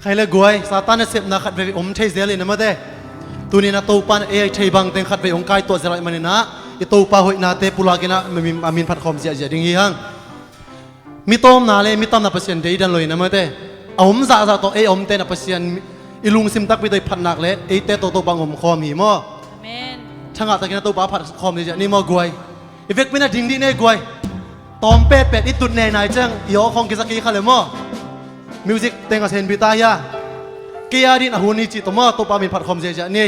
ใครเลยกวยซาตานเสพนักขัดไปอมเทเซลินมาเด้ตัวนี้นะตัวปันเอเทบังเต็งขัดไปองค์กายตัวเสลายมันนะอีตัวปะหอยนาเตปุลากินะมีพัดคอมเสียดิ่งยี่หังมีต้มนาเลยมีต้มนาเปอร์เซ็นต์เดียดันเลยนะมาเด้อมซาตัวเออมเตนาเปอร์เซ็นต์อีลุงซิมตักไปโดยพัดนักเลยเอเตตัวบังอมคอมหิมอช่างอาตะกินะตัวปะพัดคอมเสียนี่มอกวยอีเฟกเป็นดิ่งดีเนี่ยกวยตอมเป็ดอีตุดเนยนายจังยอของกิสกีขัดเลยมอมิวสิกเต็งกับเซนบิตายาเกียร์ดินอาหุนีจิตมาตัวปามีผัดคอมเสียนี่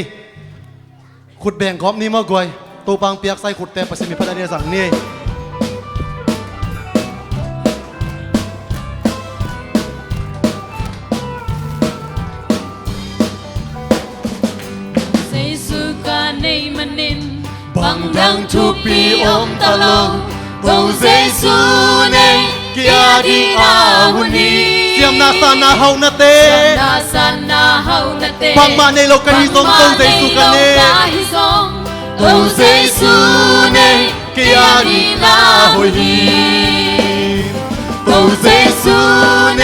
ขุดแบ่งคอมนี่มากวยตัวปังเปียกใส่ขุดแต่ประสิทธิพัฒน์เนี่ยสั่งนี่บังดังทุกปีอมตะลงตัวเซซูเนเกียร์ดินอาหุนีเสียมนาซานาเฮานาเตบังมาในโลกาฮิซงตัวเซซูกันเน่ตัวเซซูเนเกียร์ดินอาหุนีตัวเซซูเน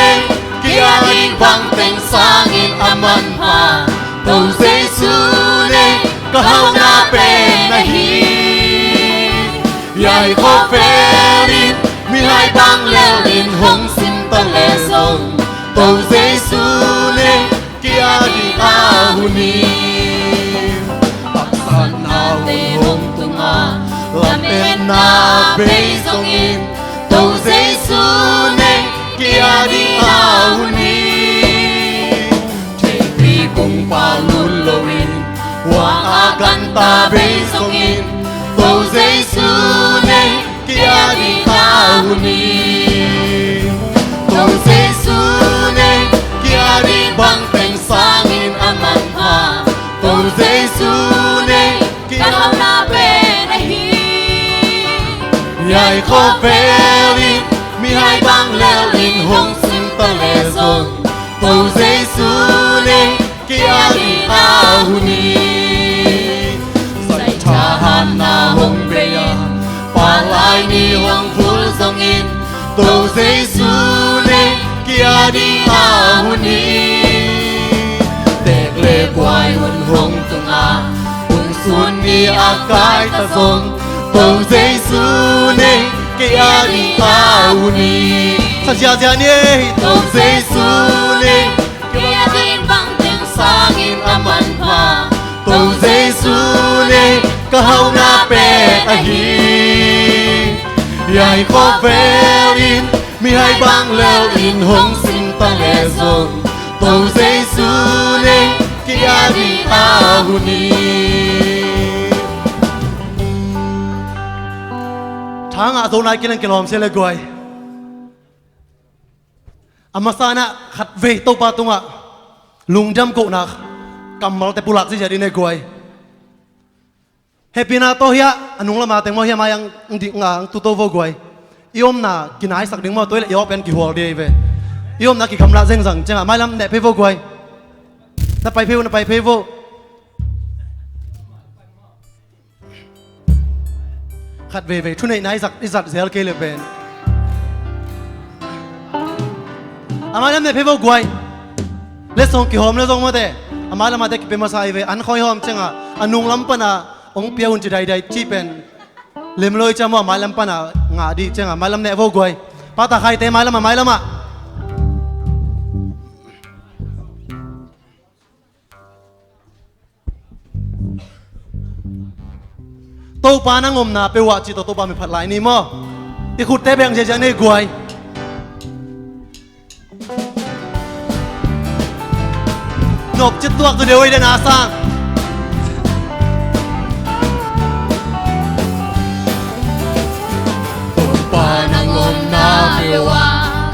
เกียร์ดินบังเป็นสังอินอามันพาตัวเซซูเนก็เฮานาเป็นนาฮีใหญ่ขอเฟรินมีให้บังเลวอินหงสิมตะเลซงตัวเซซูเนเกียร์ดิอาหุนีปักสันนาเตหงตุงาลำเป็นนาเบยซงอินตัวเซซูเนเกียร์ดิอาหุนีเทพีกงปาลุนโลวินวางอากันตาเบยซงอินตัวเซซูเนเกียร์ดิอาหุนีตัวเซซูเนเกียร์ดิบังเป็นสังอินอามันพาตัวเซซูเนเกียร์นาเบนาฮีใหญ่ขอเฟรินมีให้บังเลวอินหงสิมตะเลซงตัวเซซูเนเกียร์ดิอาหุนีใส่ทหารนาหงเบียปาลายนีหงพูลซงอินตัวเซซูเนเกียร์ดิอาหุนีเด็กเล็กวายหุ่นหงตุงอาหุ่นส่วนนี้อากายตะทรงตัวเซซูเนเกียร์ดิอาหุนีสัจจะเนี่ยตัวเซซูเนเกียร์ดิบังเต็งสังอินอามันพาตัวเซซูเนก็เฮานาเป็ดอาฮีใหญ่ขอเฟรินมีให้บังเลวอินหงสิมตะเลซงตัวเซซูเนเกียร์ดิอาหุนีทางอาโซนายกินกินหอมเสียเลยกวยอามาซานะขัดเวตัวปาตุงะลุงจำกุนักกำมัลแต่ปุลักสิjadi neกวยเฮปินาโตเฮียอนุงละมาแต่งมอเฮียมายังดิงางตุโตโวกวยยอมน่ะกินไอสักดึงมาตัวเล็กยอเป็นกี่หัวเดียวเว้ยอมน่ะกี่คำละเซ็งสังจังอ่ะไม่ลำเนเพโวกวยน่ะไปเพโวน่ะไปเพโวขัดเวทุนไอสักอิสัตเซลเกลเป็นอามาลำเนเพโวกวยเลสส่งกี่หอมเลสส่งมาเตะอามาลำมาเตะกี่เป็นมาใส่เวอันคอยหอมจังอ่ะอนุงลำปนะองเปียหุ่นจะได้ที่เป็นเล่มเลยจะมั่วไม้ลำปนะงาดีจังอ่ะไม้ลำเนโวกวยป้าตาใครเตะไม้ลำมาไม้ลำอ่ะตัวปานั่งอมนาเปว่าจิตตัวปามีผัดหลายนี่มั่วที่ขุดเตะแบ่งเจนี่กวยนบจิตตัวตัวเดียวไว้เดนาสร้าง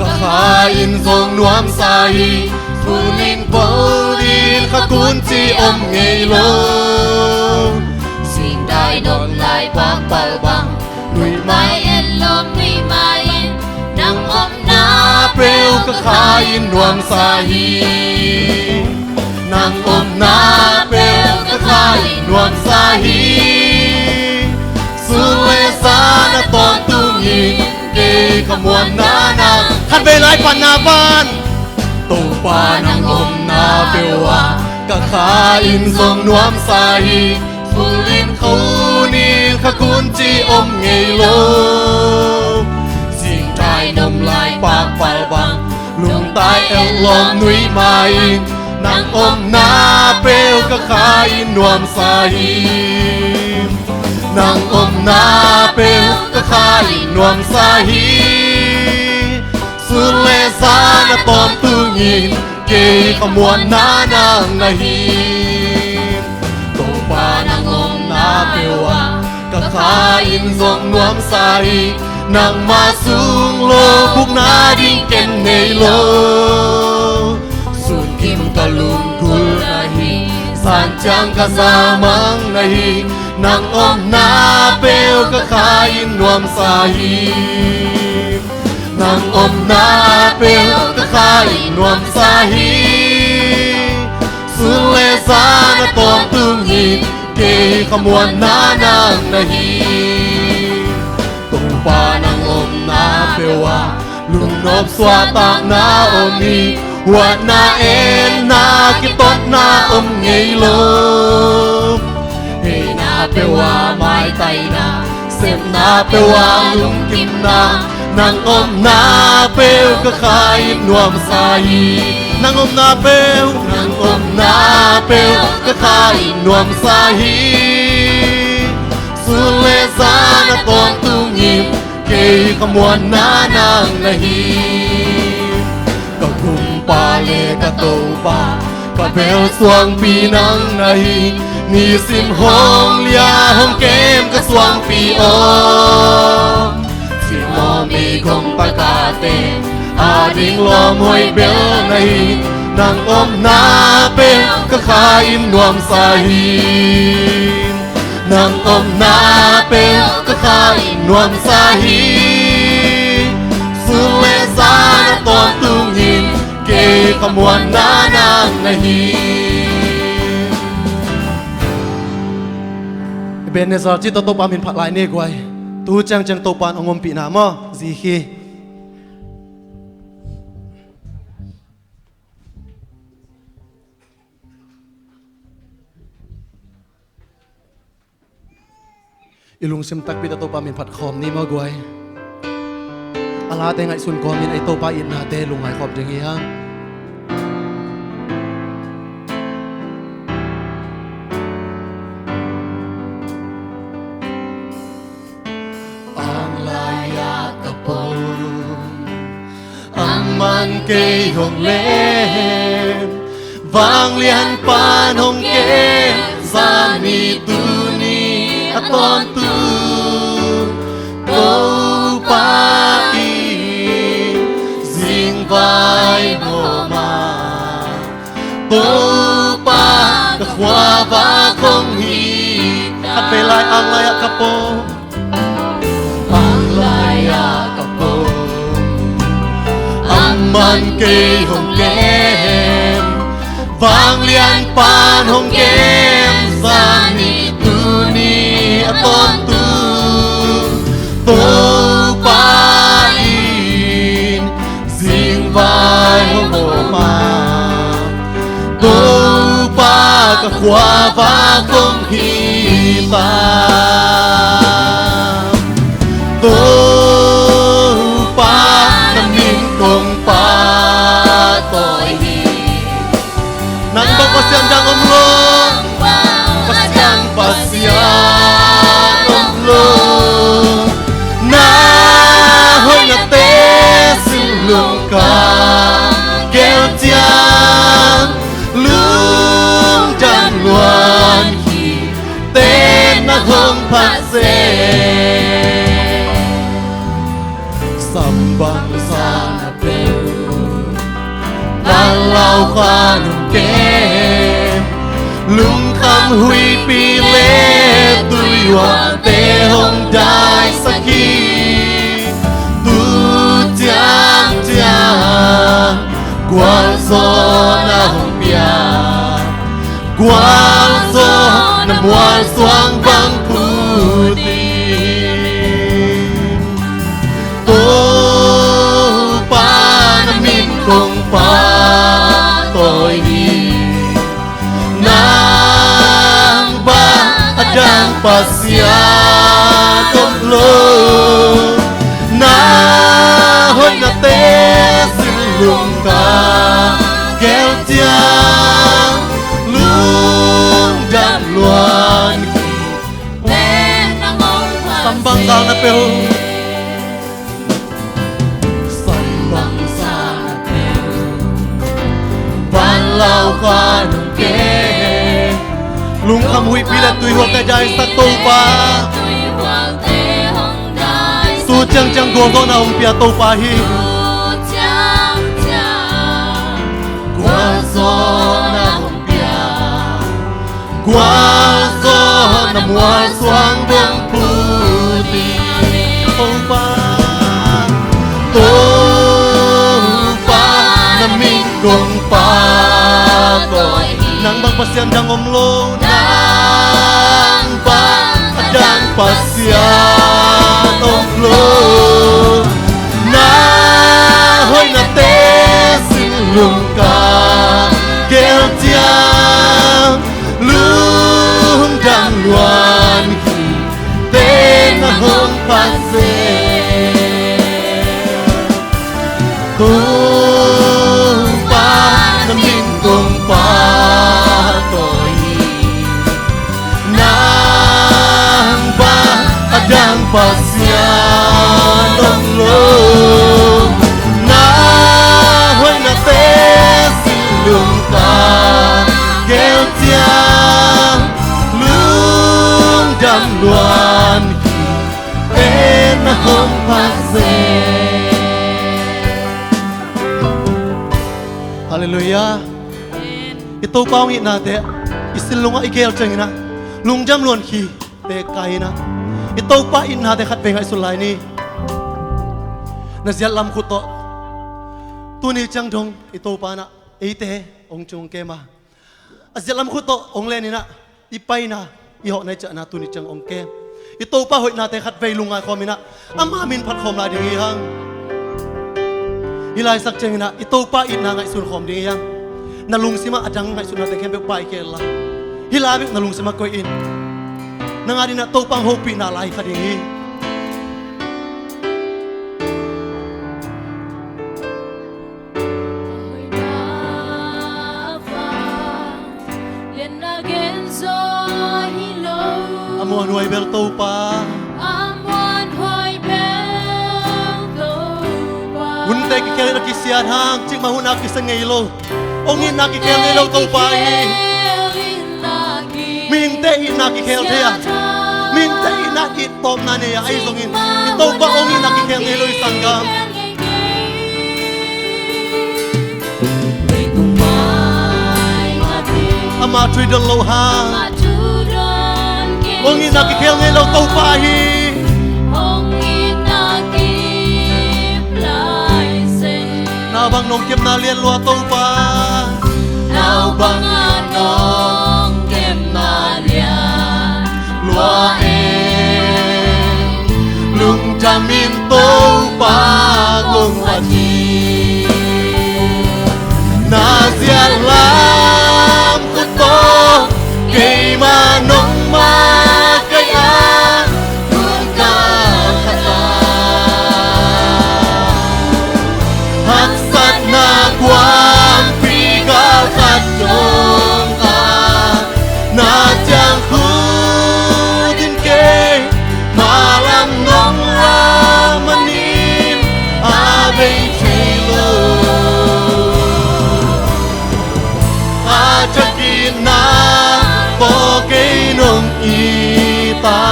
ก็หาอินทรงนวมใสผู้นินโปลีนขกุนจีอมเงยโลสิ่งใดดมลายปากเป่าบังดุยไม้เอ็นลมดุยไม้เอ็นนังอมนาเปลวก็หาอินนวมใสนังอมนาเปลวก็หาอินนวมใสสุเลสานาตอนตุงยินขมวนนานาขัดเวลาปันนาบ้าน ต ตูปานางอมนาเปวากะขาอินทรงนวมใสฟูลินเขานี่ขกุนจีอมไงโลสิ่งใจนมลายปากปาบังลุงตายเอลลอมนุยมาอินนางอมนาเปวกะขาอินนวมใสนางอมนาเปวกะขาอินนวมใสสุเลซานะตอมตุงินเกยขมวนนานางนาฮีตูปานางอมนาเปวกะขาอินทรงนวมใสนางมาสูงโลพุกนาดิ่งเก่นในโลสุนกิมกะลุงกุลนาฮีสันจังกะสามังนาฮีนางอมนาเปวกะขาอินนวมใสนางอมนาเปวกะขาอินนวมใสสุเลซานะตอมตุงหินเกยขมวนนานางนาฮีตูปานางอมนาเปวาลุงนบสวาตากนาอมีหัวนาเอ็นนากิตดนาอมไงโลเฮนาเปวาไม้ไตนาเสพนาเปวาลุงกิมนานางอมนาเปวกะขายนวมใสนางอมนาเปวนางอมนาเปวกะขายนวมใสสุเลซานะตอมตุงยิมเกยขมวนนานางนาฮีกะคุมปาเลกะโตปากะเบลสวงปีนังนาฮีนี่สิมหงเลียหงเกมกะสวงปีอที่มอมีคงปากาเตอาดิงลอมหวยเบลนาฮีนางอมนาเปวกะขายนวมใสนางอมนาเปวกะขายนวมใสสุเลซานะตอมตุงหินเกยขมวนนานางนาฮีเบนเนซาจิตโตปามินผักลายเนกไว้ตูจังโตปานองมปีนามอซีคีอิลุงซิมตักปิตโตปามินผัดคอมนี่มากไว้อาลาเตงไอสุนกอมินไอโตปาอินนาเตลุงไอขอบจังงี้ฮะมันเกยหงเล่นวางเลียนปานหงเกมสามีตูนีอตอนตูโตปาอีสิงไวโบมาโตปากะขวาบาคงฮีขัดไปลายอังลายกะโปอังลายกะโปมันเกยหงเกมวางเลียนปานหงเกมสานีตูนีอตอนตูโตปาอินสิงไวหงโบมาโตปากะขวาบาคงฮีตาโตปาน้ำนิ่งคงปาตอยฮีnang bang pasiang dang omlong pasiang omlong na hoi na te silung ka kêu chiang lung jang luan hi tên na hong phat se sambang sa na peu lao khoa nung kem lung kham hui pi lê tui hoa tê hong dai saki tu chiang chiang quang so na hong pia quang so na muan soang bang pu ti to pa na min kong pa pasiat lo na hoi na te silung ka kel tiang lung dan luan sambang kal na pel sambang sa na pel panlau ka nung ke lung kham hui pilat tui ho ka jai sak to pa su chang chang go go na um pia to pa hi qua gió na um pia qua gió na mùa xuân bông pu đi to pa na min gong pa tôi nang bang pasian dang om lo nang bang dang pasian om lo na hoi na te silung ka kel tiang lung dang luan ki te na hong pase na min gong pa tôi nang ba adang pasian ông lo na hoi na te silung ka kel tiang lung dam luan ki te na hong pase. Hallelujah. Ito pa ang natin. Isilunga ikel chang ina. Lungjam luan ki te kai na. Ito pa in natin kat pengai sulai ni. Nasiat lam kuto. Tuni chang dong ito pa na. Ite ong chung kema. Asiat lam kuto ong len ina. Ipay na. Iho na cha na tuni chang ong kem. Ito pa hoy natin kat pay lunga ko mina. Amamin pat khom la ding ihang. Hilai sak chang ina ito pa in na ngai sun khom ding yang nalung sima adang ngai sun na te khem pe pai ke la hilabi nalung sima ko in nangari na to pang hopi na lai ka ding hi amuan huai bel to pa Hunte ki kele na kisian hang cik mahuna ki sengelo ongin na ki kele lo to pai min te na ki kele ya min te na ki tom na ne ai zongin ito ba ongin na ki kele lo isangam ama trui don lo ha ongin na ki kele lo to pai bang nong kem na lian lua to pa nào bang nong kem na lian lua lung jamin to pa gong haji na sia lam ku to ke ma nong ma kai a lung ka khata quang phi cao khát trong ta na chàng khu tin kê mà làm ngóng ra manin a bên chơi lô a chắc kín na có cây nông y ta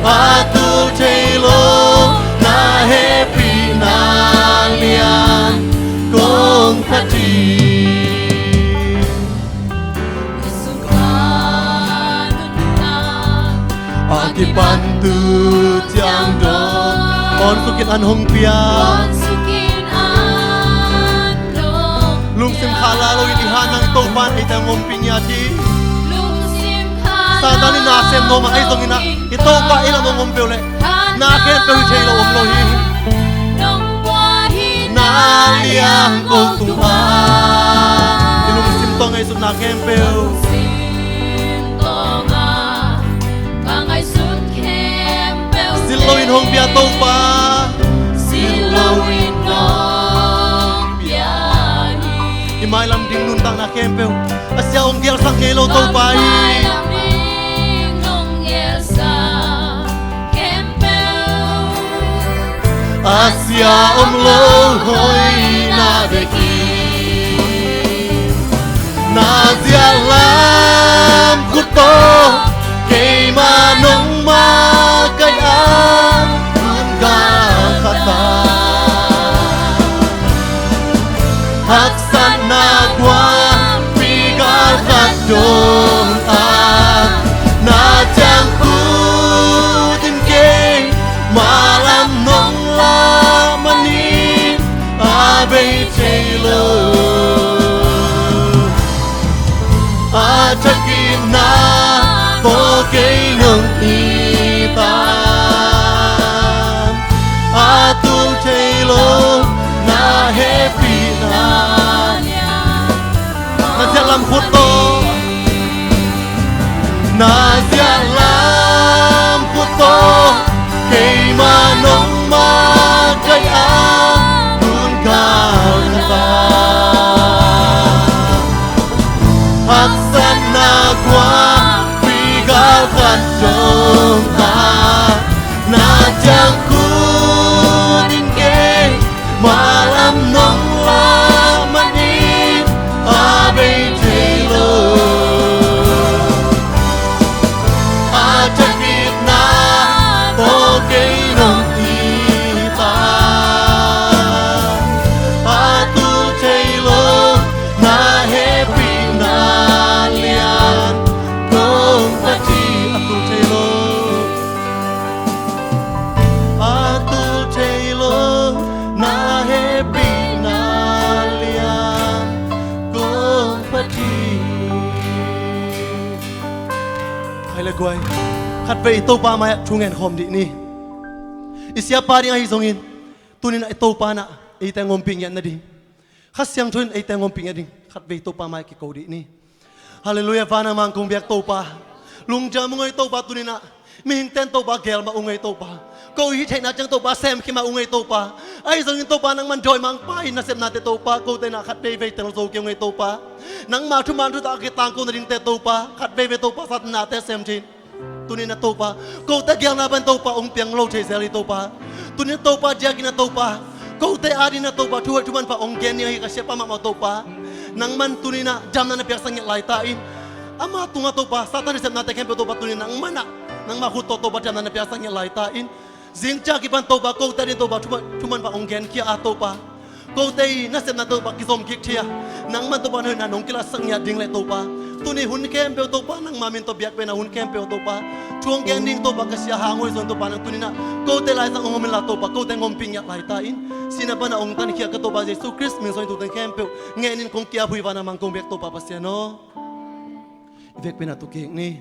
a tu chơi lô na happy na lian kong khati akipan tu tiang dong on sukin an hong pia lung sim khala lo itihan ng topan ita ngom pinya ti sa tani na sem no ma ai tong ina ito pa ila mo ngom peule na ken pe chei lo om lo hi liang kong tung pa ilung sim tong ai sum na kem peu hong bia tàu pa Siloin nong biahi imai lam ding nun tang na kempeu asia ong gel sang ngelo tàu pa Mai lam ding nong yelsa kempel asia lo hoi na de ki na zia lam kuto kei ma nong ma kai a nun ga khata hak san na kwa pi ga khat dong a na chang ku tin ke ma lam nong la mani a be chelo a chakin na to ke nong ti ta a tu chelo na happy na na sia lam khut to na sia lam khut to ke ma nong ma kai a nun ka ta hak san na kwa pi ga khan dong ta na chang ku din ke ma lam nong la mani a be chelo a chakit na to ke nong ti ta a tu chelo na happy na lian kong pati a tu chelo a tu chelo na happy na lian kong pati hay là quay khát về tàu pa mai chung ngàn khom đi ni isia pa đi ngay song in tunin ai tàu pa na ai tang ngom ping yan na đi khát siang thun ai tang ngom ping yan đi khát về tàu pa mai ki cầu đi ni hallelujah vana mang kong biak tàu pa lung ja mong ai tàu pa tunin na mi hing ten tàu pa gel ma ungai tàu pa câu hi thai na chang tàu pa sem khi ma ungai tàu pa ai song in tàu pa nang man joy mang pa in na sem na te tàu pa câu te na khát về về tang zo kêu ngai tàu pa nang ma thu man thu ta ki tang ko na ding te tàu pa khát về tàu pa sat na te sem chin tunin na tàu pa câu te gyal na ban tàu pa ong piang lo chei seli tàu pa tunin tàu pa dia ki na tàu pa câu te adi na tàu pa thu man pa ong gen ni hi ka se pa ma tàu pa nang man tunin na jam na piak sang lai ta in ama tunga tàu pa satan sem na te kem tàu pa tunin nang mana nang ma khut tàu pa jam na piak sang lai ta in zing cha ki ban tàu pa câu te ni tàu pa thu man pa ong gen kia a tàu pa câu te na sem na tàu pa ki som kik thia nang man tàu pa na nong kila sang ya ding le tàu pa tuni hun kem pe tàu pa nang ma min to biak pe na hun kem pe tàu pa chuang gen ding tàu pa ka sia hangoi zon tàu pa nang tuni na câu te lai sang ong min la tàu pa câu te ngom ping ya lai ta in sina ba na ong tan kia ka tàu pa Jesus Christ min zon tu ten kem pe nge nin kong kia hui va na mang kong biak tàu pa pa sia no vek pe na tu ki ni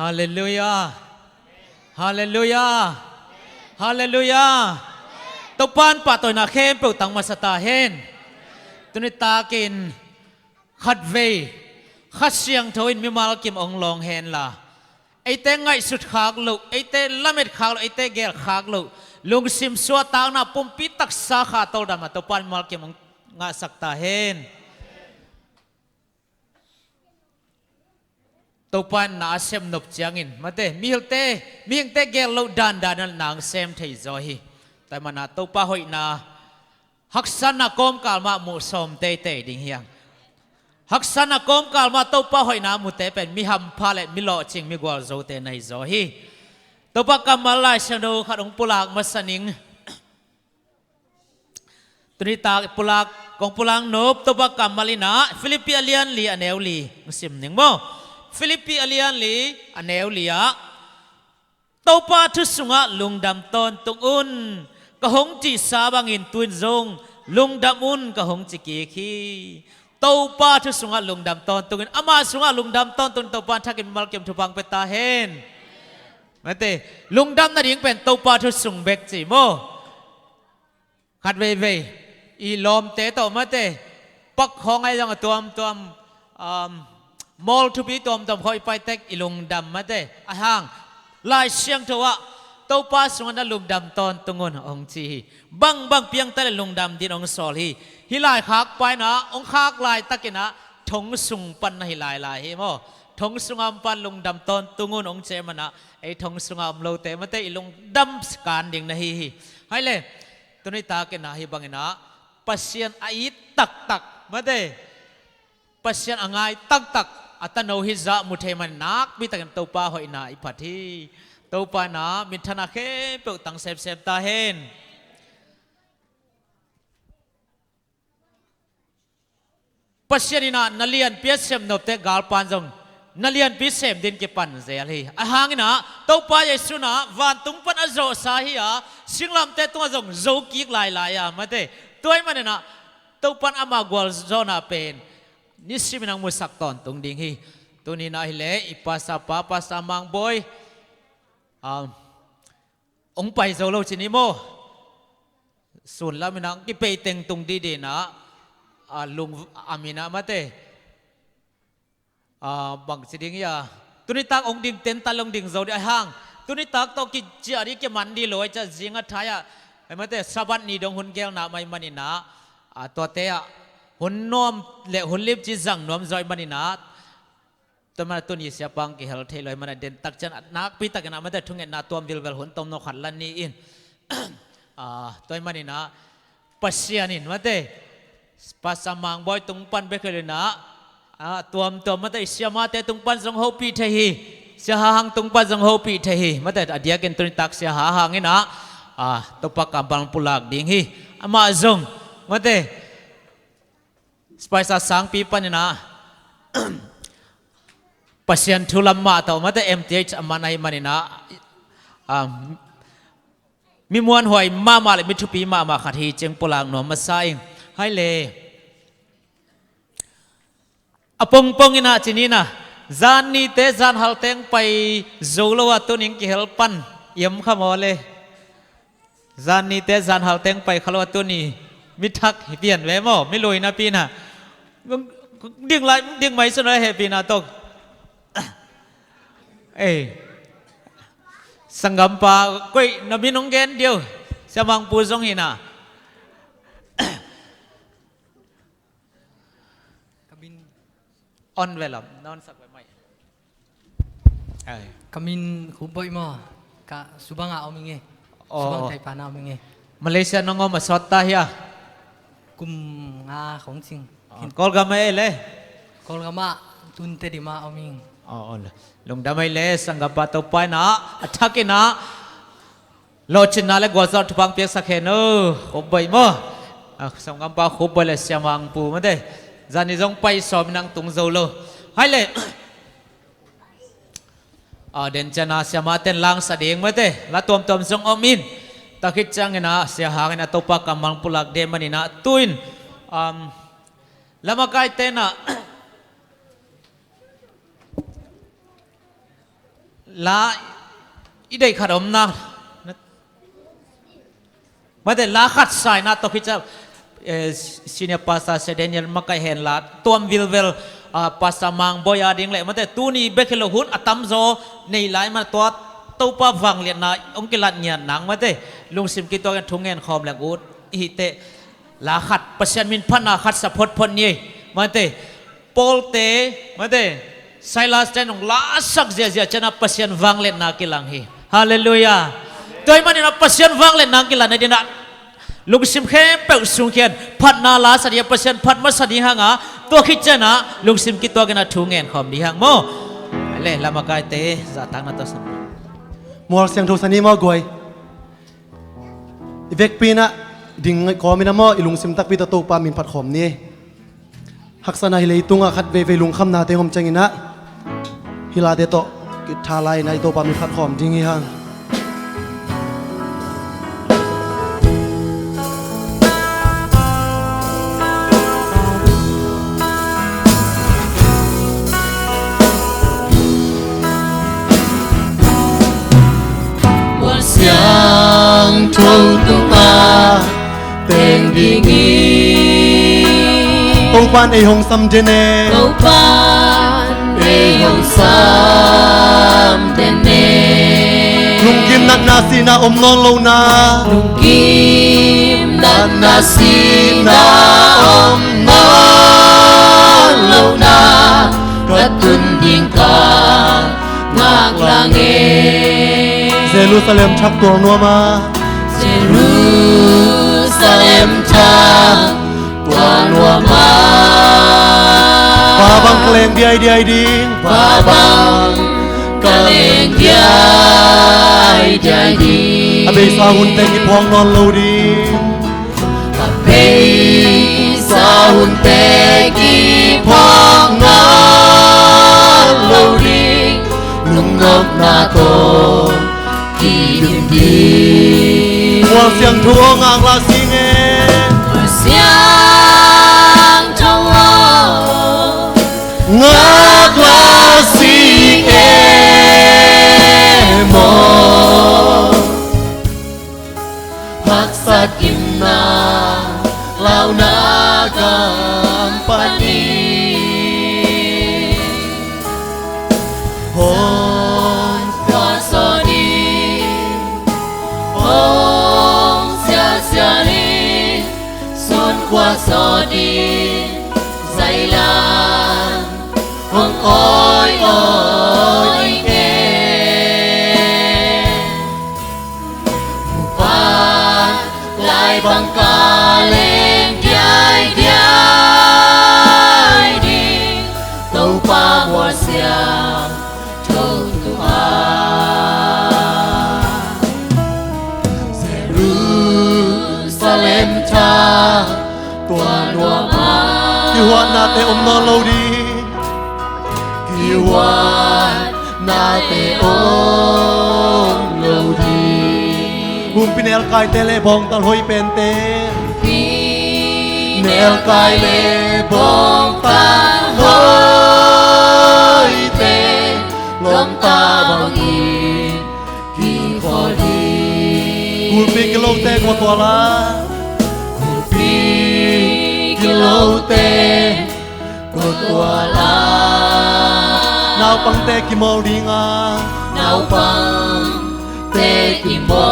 Hallelujah. Hallelujah. Hallelujah. Topan patoy na khem pe tang masata hen. Tunita kin khát về khát siang thôi mi mal kim ong long hen la. Ai te ngai sut khak lu, ai te lamet khak lu, ai te gel khak lu. Lung sim suat tang na pumpi tak sa kha tol dama topan mal kim ong nga sakta hen. Topan na sem nop chiangin mate mihing te gel lo dan dan nang sem thei zo hi tai mana topa hoi na haksan na kom kalma mu som te te ding hiang haksan na kom kalma topa hoi na mu te pen mi ham pha le mi lo ching mi gwal zo te nai zo hi topa kamal lai sang do khat ong pulak masaning ตุนิตาปุลักกองปุลังนบตัวกรรมมาลินะฟิลิปปีอเลียนลีอันเอวลีมุสลิมหนึ่งโมฟิลิปปีอเลียนลีอันเอวลีอะตัวปาทุสุงะลุงดำตอนตุงอุนกะหงจีสาบังอินตุนจงลุงดำอุนกะหงจีกีคีตัวปาทุสุงะลุงดำตอนตุงอินอามาสุงะลุงดำตอนตุนตัวปาทักินมัลเกมทุพังเปตาเฮนมาเตลุงดำนั่นยังเป็นตัวปาทุสุงเบกจีโมขัดเวอีลมเตะต่อมาเตะปักของไอ้ยังตัวมอลทุบีตัวคอยไปเต็กอีลุงดำมาเตะอาหางลายเชียงตัวตัวป้าสวรรค์ลุงดำตอนตุงนองจีบังเพียงแต่ลุงดำดินองสอลฮีลายขากไปนะองขากลายตะกินะทงสุงปันฮิลายเฮโมทงสุงอัมปันลุงดำตอนตุงนองเจมันนะไอ้ทงสุงอัมโลเตมาเตะอีลุงดำสการดิ่งนะฮีให้เลยตัวนี้ตาเกนะฮิบังนะpasien ait tak mate pasien angai tak atano hiza muthe man nak bi tak topa hoina iphathi topa na mithana khe pe tang sep ta hen pasien ina nalian piasem nopte galpan jong nalian pisem din ke pan zel hi ahangina topa yesu na van tungpan azo sahia singlam te tu jong zo kik lai ya mateตัวมันเนี่ยนะตัวปันอามากวลโซนาเป็นนิสิมินังมุสักตอนตรงดิ่งฮีตัวนี้นะฮิเลอิปัสสะปะปัสสะมังบอยองไปโซโลชินิโมส่วนแล้วมินังกิเปเต็งตรงดีๆนะลุงอามินะมาเตบังสิดิ่งยาตัวนี้ตักองดิ่งเต็นตะลงดิ่งโซดีไอห่างตัวนี้ตักตัวกิจอาริเกมันดีเลยจะจิงอัฐายะไอ้มาเตะสะบัดนี่ดงหุ่นแก้วนาไม่มันนี่นะตัวเตะหุ่นน้อมเละหุ่นลิบจีจังน้อมจอยมันนี่นะตัวมันตัวนี้เสียปังกี่เฮลเทลอยมันเด่นตักจันนักปีตักกันนะมาเตะทุ่งเงินนาตัววิลเวลหุ่นต้มนกขันลันนี่อินตัวมันนี่นะปัสเซียนินมาเตะปัสสามังบอยตุงปันไปเคยเลยนะตัวมาเตะเสียมาเตะตุงปันจงโฮปีเทฮีเสียหางตุงปันจงโฮปีเทฮีมาเตะอดียกันตัวนี้ตักเสียหางนี่นะตัวปากกำบังปุลักดิ่งฮีอามาจงมาเตะสไปซ์สังปีปันนะปัศยันทุลมาตัวมาเตะ MTH อามาในมันนะมีมวลหอยมาเลยมิทุปีมาขัดฮีจึงปุลักหนอมมาใส่ให้เลยอปงอินะจีนี่นะจานนี้เตจานฮัลเตงไปโจโลวตัวนี้กิเฮลปันยมขโมยเลยจานนี้เตจานฮัลเตงไปขลวตัวนี้มิทักเปลี่ยนแวมอไม่ลอยนะปีน่ะดิ่งไรดิ่งไม่สนใจปีน่ะตกสังกัมปาก้อยนบีน้องเกนเดียวสมังปูซงหิน่ะออนเวลัมนอนสักไว้ไหมKamin kuboy mo ka subanga ominge subang tay pana ominge มาเลเซียน้องมาสอดตาเฮีย kum ngaของจริง กอลกาไม่เลย kol kama tunte di ma oming อ๋อลงดำไม่เลยสังกัปะตัวไปนะอัฐกินะโลชินาเลกวาซาทุพังเปียกสักเฮนขบใบมั้งสังกัปะขบใบเลยเสียมังปูมาเด้จานิจงไปสอบนังตุงโซโลให้เลยเดินจนาเสียมาเต้นลังสะเดียงมาเต้ละตัวจงอมินตะคิดจังเงินะเสียหางเงินะตัวปากกำมังปุลักเดมันนี่นะตุยนแล้วมาใกล้เต้นละอีเด็กขดมนะมาเต้ละขัดสายนะตัวคิดจะซีเนียปัสสาเสดเนียมาใกล้เห็นละตัววิลเวลปัสสามังบอยาดิ่งเลยมาเต้ตัวนี้เบคโลหุ่นอัตมโซในหลายมาตัวตัวป้าฟังเรียนนะองค์กิลัดเนี่ยหนังมาเต้ลุงซิมกิตัวกันทุ่งเงินคอมแหลกอุดอีเต้ลาขัดปัศยันมินพันนาขัดสะพดพนยี่มาเต้โปลเต้มาเต้ไซลาสเตนองลาสักเจียชนะปัศยันวังเล่นนากิลังฮีฮาเลลูยาตัวมันนี่นะปัศยันวังเล่นนากิลังในเดนะลุงซิมเข้มเปิดสุงเขียนพัดนาลาสัตยาปัศยันพัดมาสัตยหางาตัวคิดเจนะลุงซิมกิตัวกันทุ่งเงินคอมดีหางโมเล่ลามากายเต้จะตั้งนัตสัมมัว มัวเสียงทุสนีมัวกวยเวกปีนะ ding ko mi na mo ilung sim tak pi ta to pa min phat khom ni haksana hi leitunga khat ve ve lung kham na te hom changina hila de to ki thalai nai to pa min phat khom ding hi hang Yang thâu tu ma tên đi nghi to pan ei hong sam de ne Tâu ban Ê hồng sam tên nê lung kim nat na si na om non lo na Nung kim nát na si na om non lâu na Cất tuân điên ca ngạc là nghe Jerusalem chak tor no ma Jerusalem cha tuan wa ma pa bang kleng di ai ding ba bang kaleng diai diai di abe sa hun te ki phong non lo di abe sa hun te ki phong non lo di lung ngọc na to ki dum di Wal siang thuong ang la sing e Siang trong ngak la sing e mo Maksat kimna lau na kampani Hon kuasa di Hon sia-sia di Sun kuasa di Zailan Hon oi oi ke Mupat lai bang kaleng diai diai di Tau pa mua siang Tau Tuhan Jerusalem cha tuan wa ma ki huat na te om non lo di Kiwan na te om lo di hum pinel kai te le bong tal hoi pen te Nel kai le bong ta hoi te Lom ta bang in ki kho di hum pi ki lo te ko to la Pi ki lo te ko tua la naw pang te ki mo di nga Nào bằng te ki mo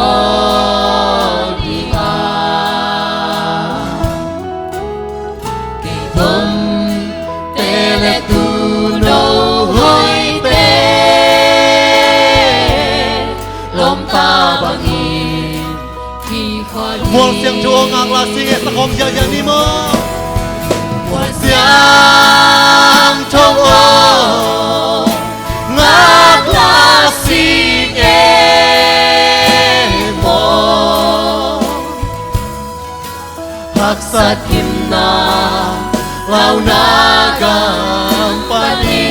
di nga Ki dom te le tu no hoi te Lom ta bang in ki kho di Wal siang thuong ang la sing e sa khom sia sia ni mo Siang trong ô ngát la xin em mo hak sát kim na lao na gampani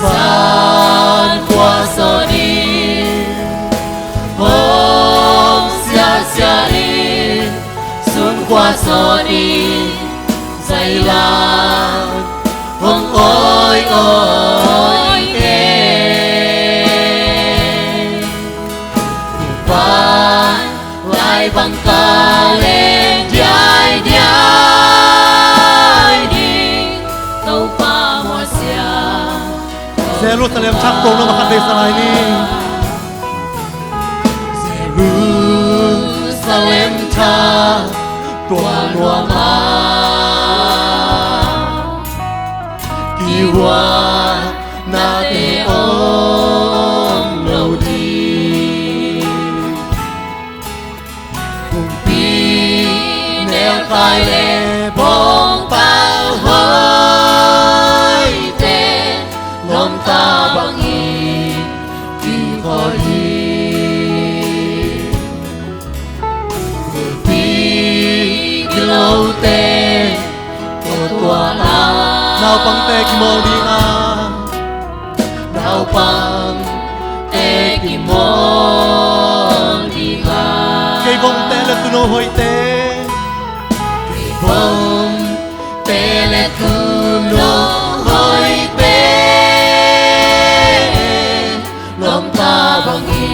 san qua so đi hôm sia sia đi xuống qua so đi dày lan hông ôi ôi kê và lại bằng ca lên dài dài đi tàu pa mua xia Jerusalem chak tor no ma khat ve salai ni Jerusalem cha tuan wa ma Kiwa na te om lo di Kung pi neo kai le bong tao hoi te Lom ta bang in ki kho di pang te ki mo di nga đau bằng tê kỳ mong đi nga cây vong te là tu no hoi te bông tê lệ tu nô hoi bê lòng ta bằng ý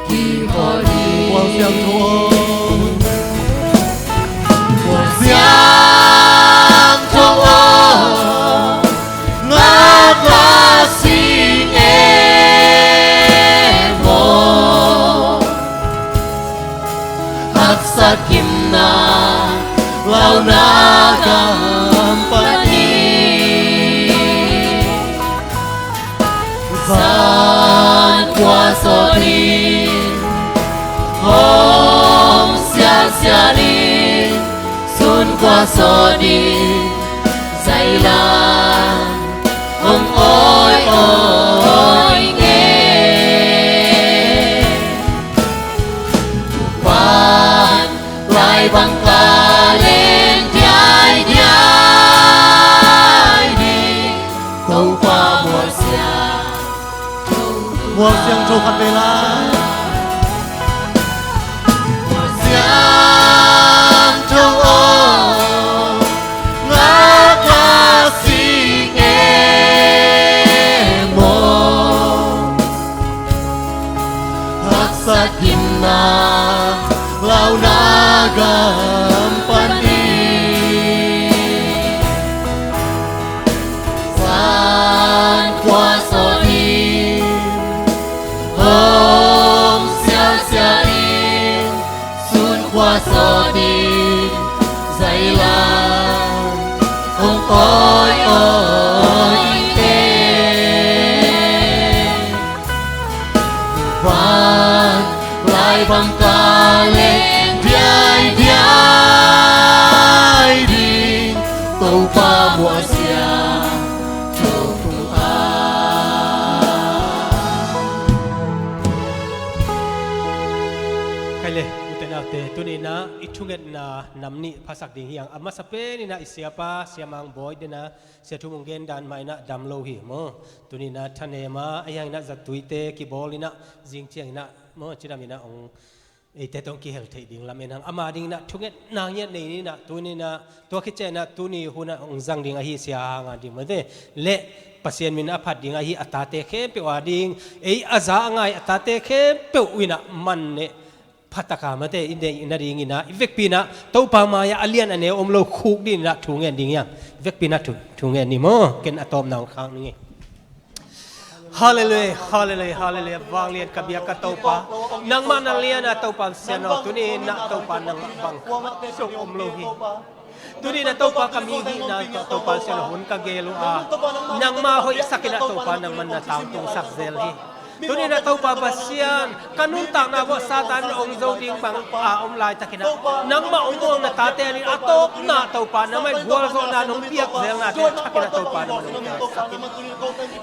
kỳ hoi đi quang xiang thua xiang trong ô ngã qua xin em mô hạt sát kim na lao na gampani san qua so đi hom sia sia đi sun qua so đi dày la ông ôi ôi nghe quan lại bằng ta lên dài dài đi câu qua mùa xiang quang xiang thua khát về la xiang trong ô ngã qua xin em mô hạt sát kim na lao na gampani san qua so đi hôm sia sia đi sun qua so đi dày la ông ôi ôi quan lại bằng ta lên dài dài đi tàu qua mùa xiang châu tu a Kaile utena te tunina ichunget na namni phasak ding hiang amma sape ni na isiapa siamang boy dina setumungen dan maina damlo hi mo tunina thanema ayang na zatuite ki bolina jingchiang na mo chidamina ong ite tong ki hel thei ding lamen hang ama ding na thunget nang ye nei ni na tunina to khiche na tuni huna ong zang ding a hi sia nga di mate le pasien min aphat ding a hi atate khe pe wa ding ei aza ngai atate khe pe uina man ne phataka mate inde inari ngina vekpina to pa maya alian ane omlo khuk din na thungen ding yang vekpina thungen ni mo ken atom naung khang ni hallelujah hallelujah hallelujah wanglian kabia ka to pa nang manalian to pa siano tuni na to pa nang bang sok omlo hi tuni na to pa kami hi na to pa siano hun ka gelo a nang ma hoi sakina to pa nang man na taung tung sak zel hi tuni na tau pa basian kanun tak na bo satan ong zo ding bang om lai takina nang ma ong na tate ni atok na tau pa na mai bual zo na nong piak zel na te takina tau pa na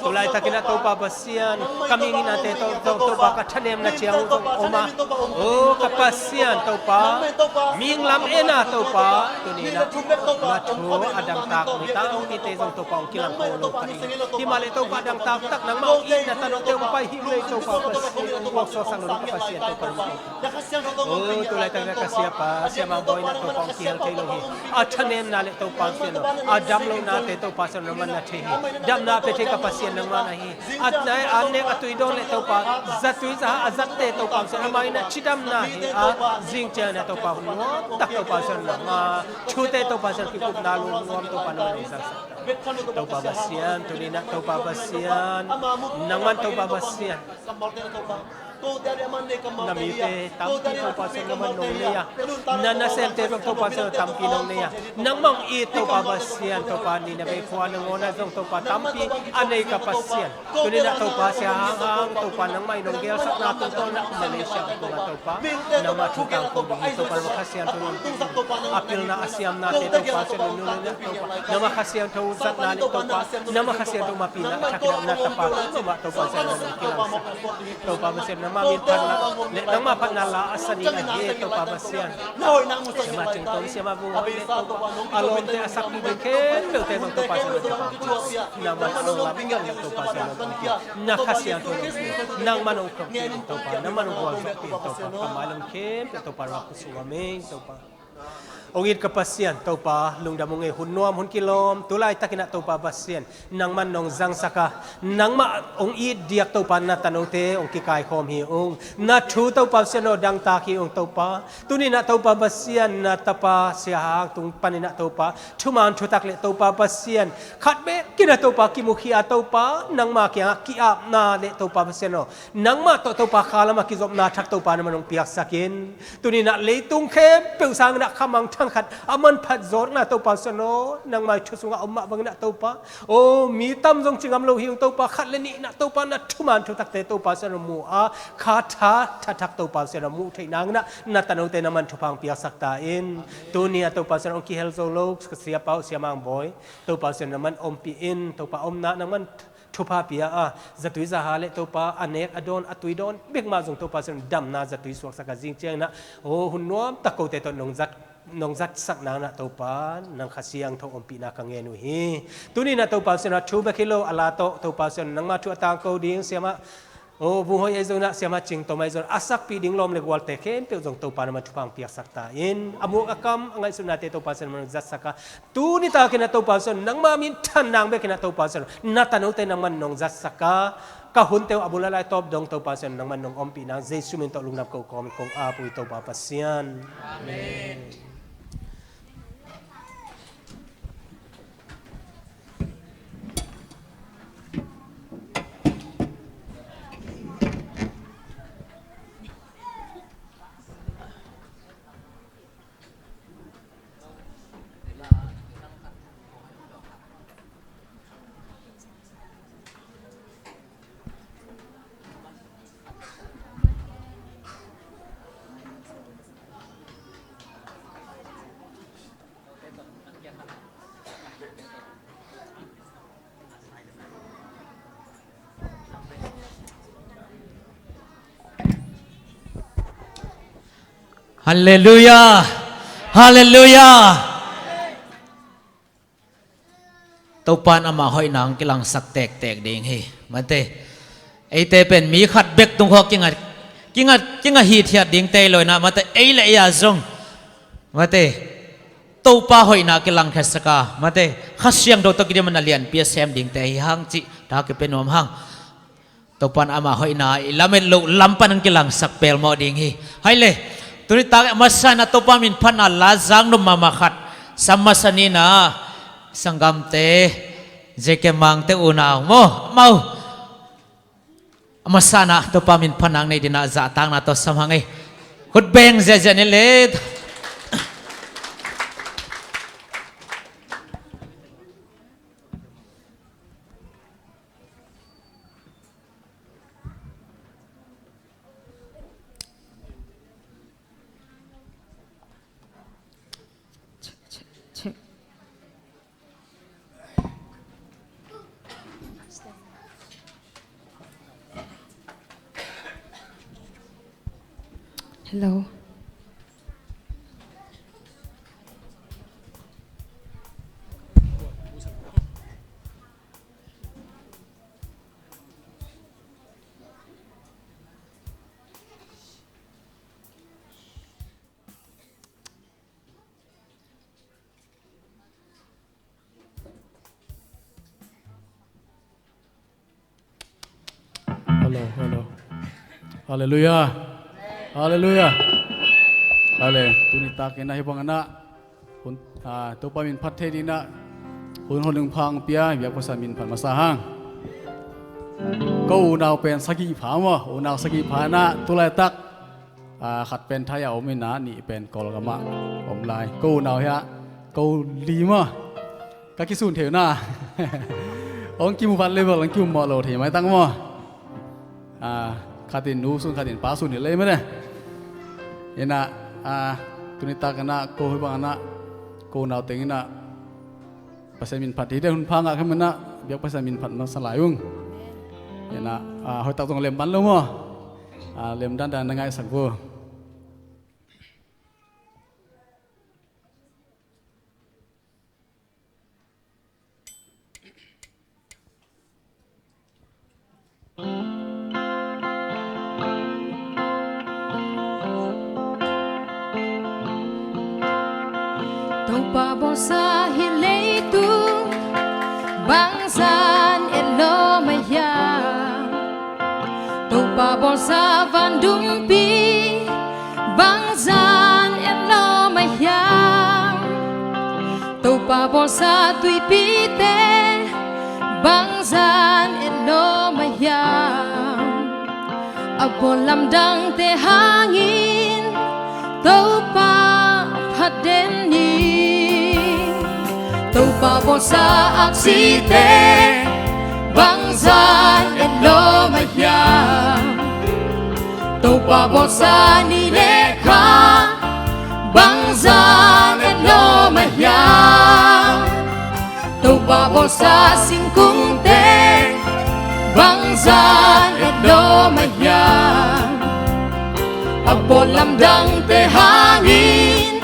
tulai takina tau pa basian kami ngi na te tau pa ka thanem na chiang oma o ka pasian tau pa ming lam ena tau pa tuni na ma thu adang tak ni ta ong ki te zo tau pa ong kilang ko lo kani ti male tau pa adang tak tak nang ma ong in na tanong te pa hi le to pa pasien ko so sang lo pasien to pa oh to lai tang ka sia pa sia ma boy na to pa kiel kai lo hi a thanem na le to pa sien no a dam lo na te to pa san man na the hi dam na pe the ka pasien nang ma na hi at nai an ne ka tui don le to pa zatui za azat te to pa san mai na chidam na hi a jing cha na to pa no tak to pa san na ma chu te to pa san ki kup na lo nuam to pa na sa to pa basian to ni na to pa basian nang man to pa basian namite tampi to pasen naman nong niya na sente to pasen tampi nong niya nang mang ito pabasian to pa ni na may kuha ng ona zong to pa tampi anay kapasyan kunin na to pa siya hang to pa nang may nong gel sa natin to na Malaysia ko na to pa na matutang ko ito para makasyan to apil na asyam natin to pasen nununan na to pa na makasyan to zat na to pa na makasyan to mapila at na tapat to pa sa kilang to pa masen nama min pan la le nama pan la asani age to pa basian siama cengtong siama bunga le to alon te asak ni ken le te bang to pa sian nama ang labingan to pa sian nakasian to nang manong to pa nang manong wal to pa kamalang ken to pa ra ku suameng to pa ongit kapasian tau pa lung damong e hunnuam hun kilom tulai takina tau pa basian nang man nong zang saka nang ma ong i diak tau pa na tanote ong kikai khom hi ong na thu tau pa sian no dang ta ki ong tau pa tuni na tau pa basian na tapa sia hang tung panina tau pa thuman thu tak le tau pa basian khat be kina tau pa ki mukhi a tau pa nang ma kya ki ap na le tau pa basian no nang ma tau pa khala ma ki zop na thak tau pa na manong piak sakin tuni na le tung khem pe sang na khamangขัดอามันผัดจอดนะตัวปาสนอนางมาชุสุงอาอมมาบังนะตัวปาโอ้มีตั้มจงจิงอำโลหิงตัวปาขัดเลนี่นะตัวปานะทุมันทุตักเตตัวปาสนมูอาคาถาทักตัวปาสนมูเทนางนะตันเอาเตนามันทุพังเปียสักตาอินตัวนี้ตัวปาสนองกิเฮลโซโลกเสียเป้าเสียมังบอยตัวปาสนมันอมปีอินตัวปาอมนะนางมันทุพาปีอาจัตุยซาฮาเลตัวปาอเนกอดอนอตุยดอนเบกมาจงตัวปาสนดำนาจัตุยสวกสักจิงเจียงนะโอ้หุ่นน้อมตะโกเตตนงจัดนองจัดสักนางนะตัวปานนางขัดเสียงทองอมปีนาคังเงนุฮีตัวนี้นะตัวปานเสนาชูเบกิโลอลาโตตัวปานเสนนางมาชัวตางโกดิ้งเสียมาโอ้บุหอยไอโซนะเสียมาจิงตัวไม่โซนอาศักปีดิ้งลมเล็กวอลเตเคนเปียวจงตัวปานมาทุพังเปียกสักตาอินอมุกอากรรมไงสุนัตเตตัวปานเสนมันจัดสักตัวนี้ตาเกนะตัวปานเสนนางมามินทันนางเบกินะตัวปานเสนนาตานุเตนางมันนองจัดสักกะหุ่นเตวอบุลาไลตอบดงตัวปานเสนนางมันนองอมปีนางเจสุมินตลุงนับโกกอมคงอาปุยตัวปาปัสเซียนอาเมนฮัลเลลูยาฮัลเลลูยาตัวปานอามาหอยนางกำลังสักแตกดิ่งเฮมันเตไอเตเป็นมีขัดเบกตรงหอกกิงะฮีเทียดดิ่งเตเลยนะมันเตไอเลยยาจงมันเตตัวปาหอยนางกำลังแคสกามันเตขัดเสียงโดตกิเดมันเลียนเปียแซมดิ่งเตหังจิถ้าเกิดเป็นวมหังตัวปานอามาหอยนางลำเม็ดลุลำปันกำลังสักเปลหมอดิ่งเฮให้เลยตุนิตากมาสานตัวปามินพันอาลาจังนุมามาขัดสัมมาสนีนะสังกัมเตเจเกมังเตอุนาวโมเมามาสานะตัวปามินพันนางในดินาจะตังนาตัวสมังไงขุดเบงเจเจนี่เลดHello. Hello. Hallelujah. Hallelujah. Hale, tunita kena hibang anak. Tu pamin pathe dina. Hun honung phang pia biak pasa min phan masahang. Kau nau pen sagi phama, unau sagi phana tulai tak. Khat pen thaya omina ni pen kolgama omlai. Kau nau ya, kau lima. Kaki sun theu na. Ong kim van level ong kim mo lo thei mai tang mo. Katin nu sun katin pa sun ni le ma ne. Ina tunita kana ko hibang anak. Ko nau tengina. Pasamin phat ide hun phanga khamana biak pasamin phat na salayung. Ina hoi tak tong lem ban lo mo. lem dan nangai sakbu Tau pa bosa hilay tu bangsan elo maya Tau pa bosa vandumpi bangsan elo maya Tau pa bosa tui pite bangsan elo maya Abon lamdang te hangin Tau pa padeni Tau pa bosa aksite bangsan elo maya Tau pa bosa nilekha bangsan elo maya Tau pa bosa singkungte bangsan elo maya Abon lamdang te hangin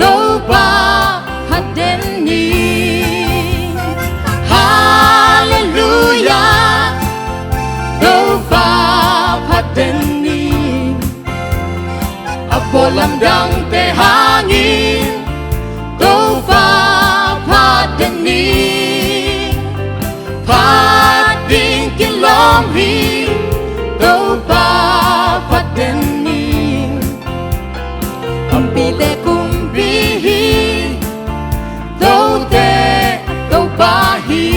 Tau pa hadeni Hallelujah Tau pa hadeni Abon lamdang te hangin Tau pa hadeni Pading kilomhi Tau pa hadeni Kumpite kumpihi Tau te tau pahi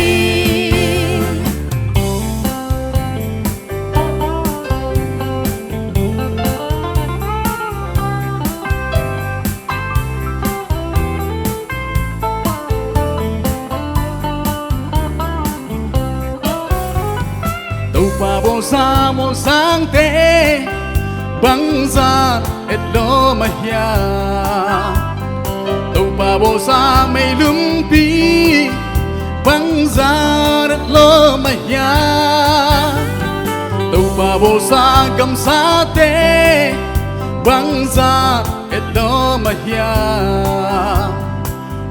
Tau pa bosa mo sang te bangsa elo mahya Tau pa bosa may lumpi bangsa elo mahya Tau pa bosa gamsate bangsa elo mahya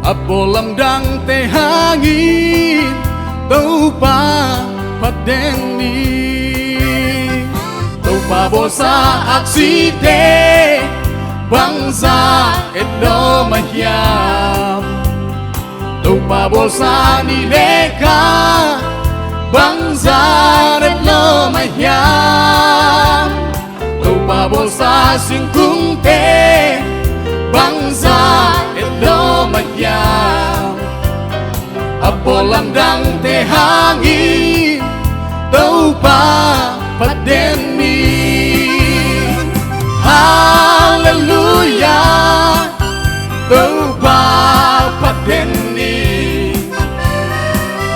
Apo lamdang te hangin Tau pa padeni Tau pa bosa aksite bangsa elo mahyam Tau pa bosa nileka bangsa elo mahyam Tau pa bosa singkungte bangsa elo mahyam Apo lamdang te hangin Tau pa padeni Hallelujah Tau pa padeni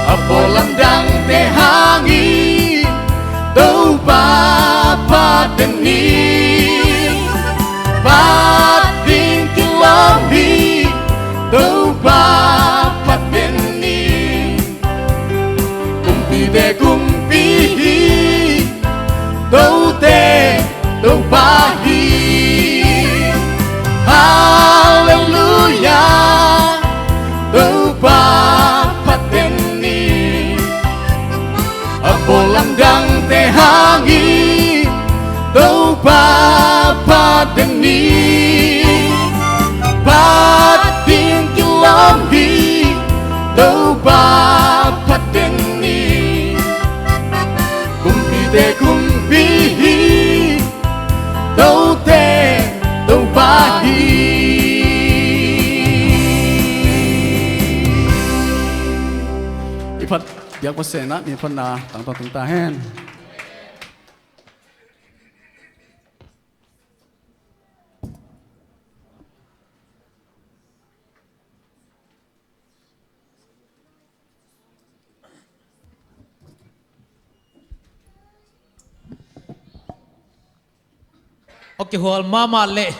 Apo lamdang te hangin Tau pa padeni Pading kilomhi Tau pa padeni Kumpide kumpihi Tau te tau pahi Hallelujah Tau pa padeni Apo lamdang te hangin Tau pa padeni Pading kilomhi Tau pa padeni Kumpite kumpihi Tau te tau pahi Ipat biak pasena ni pernah tang tahen Oke hol mama le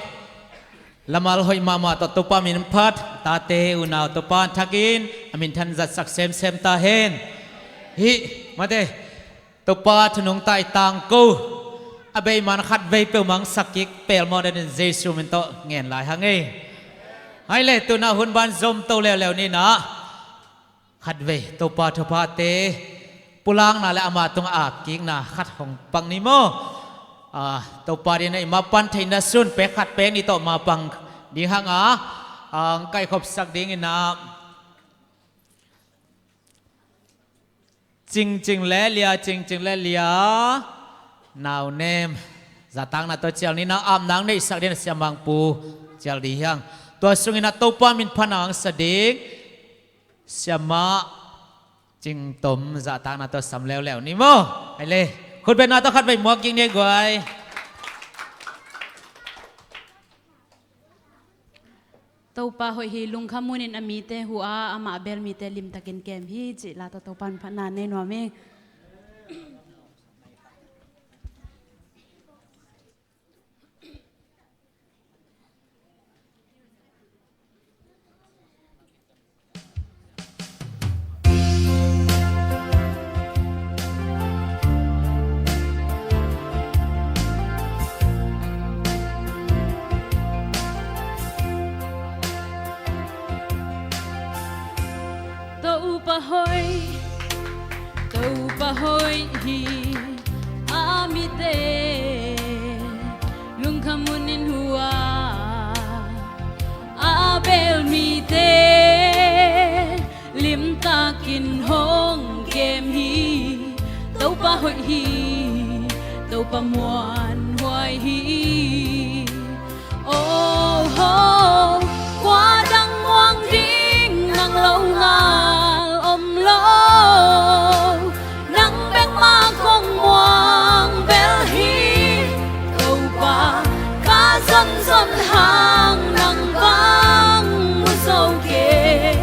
lamal hoi mama to tupa min phat ta te unau tupa thakin amin than zat sak sem ta hen hi mate tupa thunong tai tang ko abe man khat ve pe mang sakik pel modern jesu min to ngen lai hangi hai le tu na hun ban zom to lew ni na khat ve to pa thapa te pulang na le ama tung a king na khat hong pang ni mo to pa ri nei ma pan theina sun pe khat pe ni to ma pang di hanga ang kai khop sak ding ina ching le lia nào nem giả tăng na to chel ni na am nang nei sak den siamang pu chel di hang to sung ina to pa min phanang sadik siama ching tom giả tăng na to sam lew ni mo ai le khut be na to khat bai mo king ne goi tàu pa hội hi lung khamunin amite hua ama bel mite lim takin kem hi chi la to tàu pan phana nei no me tàu pa hoi hi amite lung khamunin hua abel mite lim takin hong kem hi tàu pa hoi hi tàu pa muan hoài hi oh ho qua đăng ngoang ding nang lâu ngal om lo nang beng ma kong muang bel hi tàu pa ca dân dân hàng nang vang mu sâu kê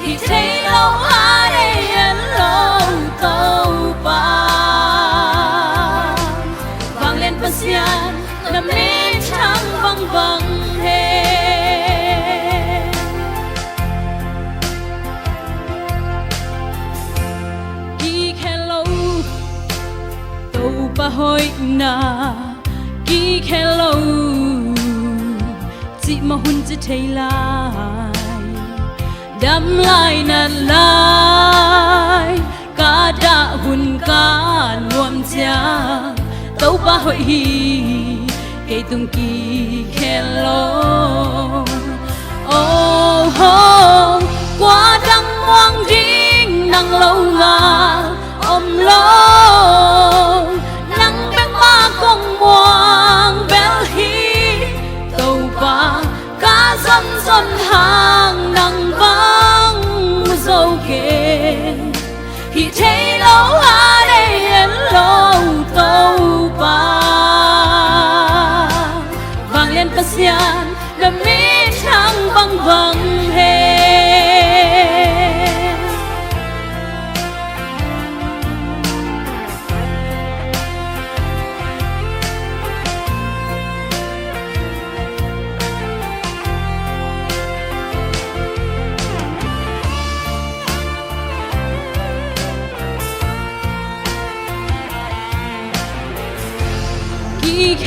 thì thấy lâu ai đây lâu tàu pa vang lên phần xian nằm lên trăng vang vang he pa hoi na ki hello chỉ mà hun chỉ thấy lại đắm lại nàn lại cả đã hun cả nuông cha tàu pa hoi hi cây tung ki hello oh ho qua đăng ngoang ding nang lâu ngà om lo kong muang bel hi tàu pa ca dân dân hàng nang vang mu dâu kê thì thấy lâu ai đây lâu tàu pa vang lên pasian đầm mi trăng vang vang he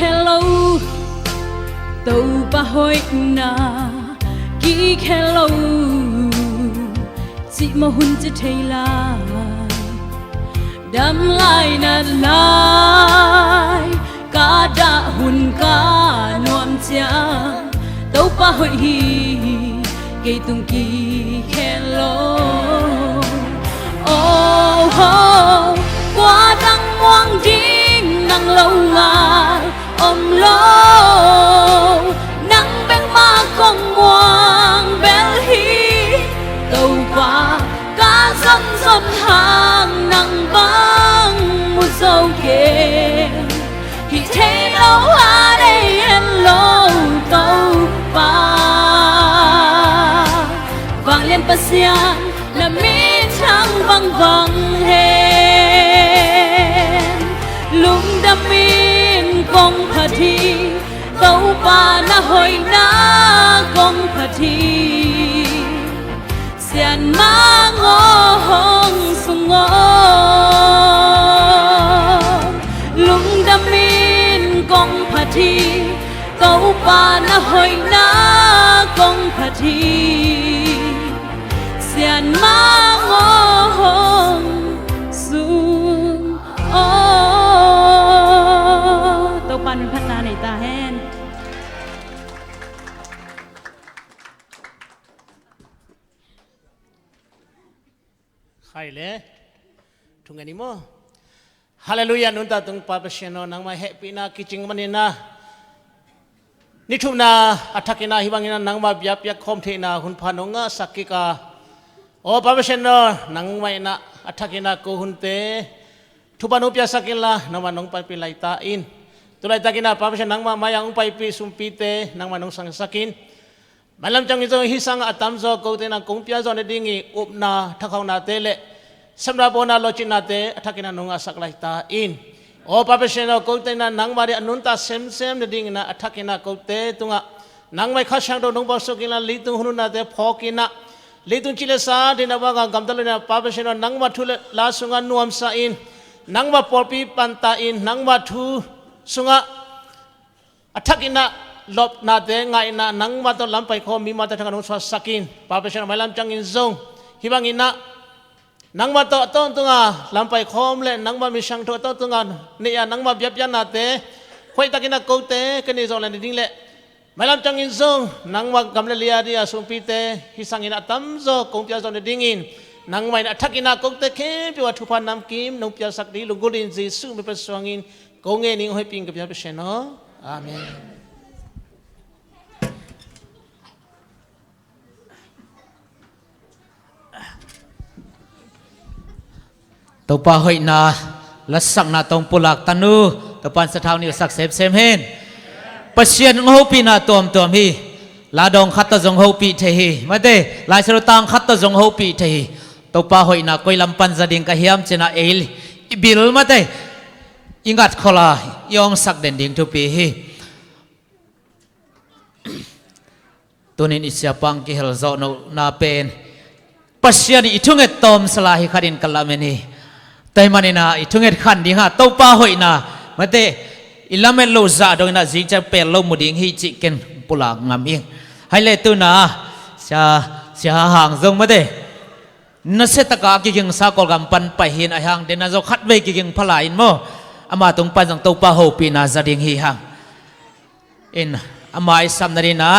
hello tàu pa hoi na ki hello chỉ mà hun chỉ thấy lại đắm lại nát lại cả đã hun cả nuông cha tàu pa hoi hi cây tung ki hello oh ho qua đăng ngoang ding nang lâu ngà om lo nang beng ma kong muang bel hi tàu pa ca dân dân hàng nang vang mu dâu kê thì thấy lâu ai đây lâu tàu pa vang lên pasian là mi trăng vang vang thi tàu pa na hoi na công phật thi xian mang hong sun ô tàu pa mình phát na này ta hen khai le thung ani mo hallelujah nun ta tung pa paseno nang ma happy na kiching manina ni thumna athakina hiwangina nang ma bya pya khom thena hun phanonga sakika o pa paseno nang mai na athakina ko hunte thupanu pya sakila nang ma nong pa pi laita in tulai takina pa paseno nang ma mayang pai pi sumpi te nang ma nong sang sakin malam chang izo hi sang atam zo ko te na kong pya zo ne dingi upna thakau na te le samra bona lochina te athakina nonga saklai ta in o papeseno ko te na nang mari anunta sem ne ding na athakina ko te tunga nang mai khasang do nong boso kila litung hununa te phokina litung chile sa dina wa ga gamdalina papeseno nang ma thule la sunga nuam sa in nang ma porpi panta in nang ma thu sunga athakina lop na te ngai na nang ma to lampai kho mi ma ta thang no sakin pa pesena mai lam chang in zong hibang ina nang ma to tunga lampai khom le nang ma mi sang to tunga ne ya nang ma byap yan na te khoi takina ko te kani zo le ding le mai lam chang in zong nang ma gam le lia dia sum pi te hi sang ina tam zo kong pya zo ne ding in nang mai na thakina ko te ke pi wa thu pan nam kim no pya sak di lu gulin jesu mi pa swangin ko nge ning hoi ping ka pya pesena amen tàu pa hội na là sắc na tông pulak tanu tàu pan sát thao ni sắc xem hen pasien ngô pi na tuam hi la dong khát ta zong ho pi the hi mà thế lai sero tang khát ta zong ho pi the hi tàu pa hội na koi lam pan gia đình ka hiam chena el bil mà thế ingat khola yong sak den ding tu pi hi tunin isyapang ki hel zo no na pen pasien itunget tom salahi khadin kalameni tay manina itunget khan ding ha to pa hoi na mate ilamen lo za do na jing cha pel lo muding hi chicken pula ngam ing hai le tu na sia hang zong mate na se taka ki ging sa kol gam pan pa hin a hang de na zo khat ve ki ging phala in mo ama tung pan jang to pa ho pi na za ding hi hang in amai sam na na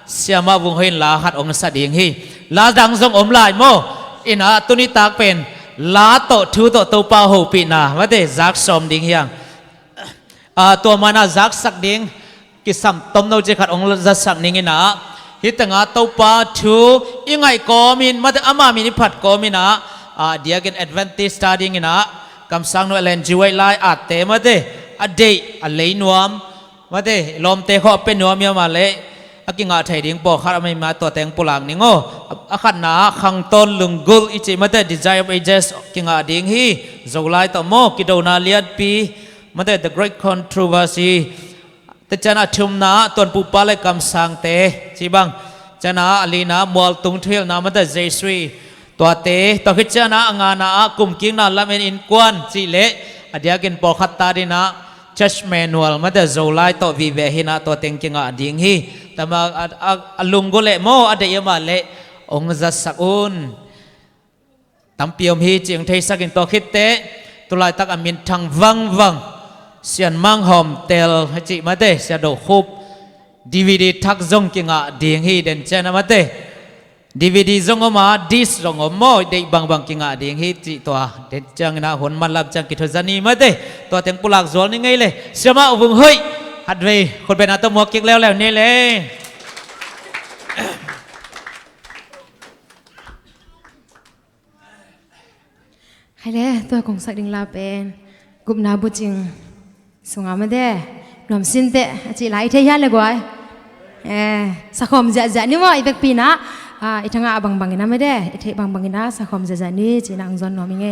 siama vung hin la hat om sa ding hi la dang zong om lai mo ina tuni tak pen lá tổ thứ tổ pa hồ pi na mà để giác som ding hiang tổ mana giác sắc ding cái sam tom nâu chỉ khát ông giác sắc ding na hít tanga tổ pa thứ ingai có min mà để ama min phát có min na dia gen advantage studying na kam sang no len jiwai lai te mà để day lấy nuam mà để lom te kho pen nuam ya mà le akinga thai ding po khar mai ma to teng pulang ningo akhan na khang ton lungul ichi mate desire of ages kinga ding hi zolai to mo kidona liat pi mate the great controversy te chana thum na ton pu pa le kam sang te chi bang chana alina mol tung thil na mate jesui to te to khit chana anga na kum king na lamen in kwan chi le adia gen po khat ta dina church manual mate zolai to vi ve hina to teng kinga ding hi tama alungole mo ade yama le ong za sakun tampiom hi ching thei sakin to khitte tulai tak amin thang wang sian mang hom tel hachi mate sia do khup dvd thak zong kinga ding hi den chena mate dvd zong ma dis zong mo dei bang kinga ding hi chi to den chang na hon malap chang ki thozani mate to teng pulak zol ni ngai le siama vung hoiหัดเวคนเป็นอาตมัวเก่งแล้วนี่เลยใครเด้ตัวของสักดิ่งลาเป็นกุบนาบุจิงสงอามาเด้นอมสินเตะจีไลเทียนเลยกว่าสักคมจะนี่ว่าอีเป็กปีนะอีทั้งอาบังนะไม่ได้อีเทบังนะสักคมจะนี่จีนางจอนนอมิเง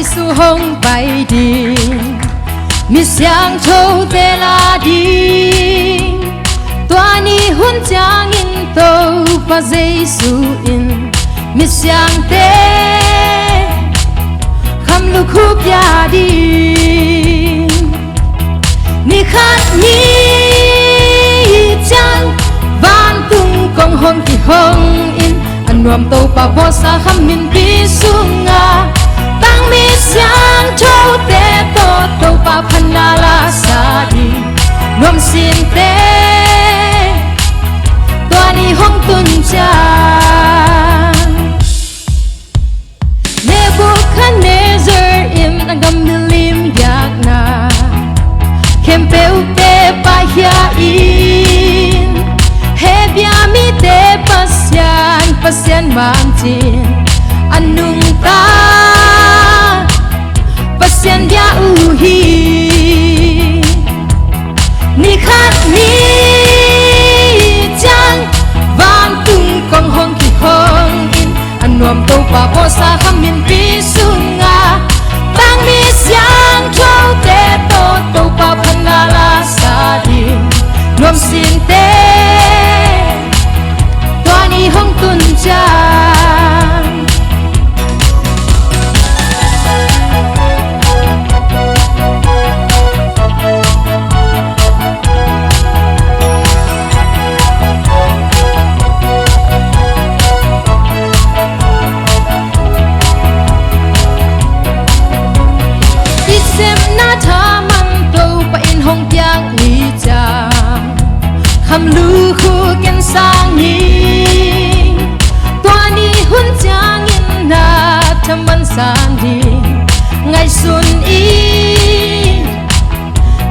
Giêsu hong bay đi mi sang châu tê la đi toa ni hun chang in tô pa Giêsu in mi sang tê kham lu khu ya đi ni khát ni chang van tung kong hong ki hong in an nuam tô pa bo sa kham min pi sunga tang mi sang châu te to tô pa phana la sa di nuam sin te toa ni hong tun chang Nebuchadnezzar im nagam milim yak na kempeu te pa hia in hebia mi te pasyan man tin anung ta pasyan dia uhi ni khat ni chang van tung kong hong ki hong in anuam to pa po sa khamin pi sunga tang mi siang châu te to pa phana la sa di nuam sin te toa ni hong tun chang kham lu khu ken sang ni toa ni hun chang in na thaman san di ngai sun i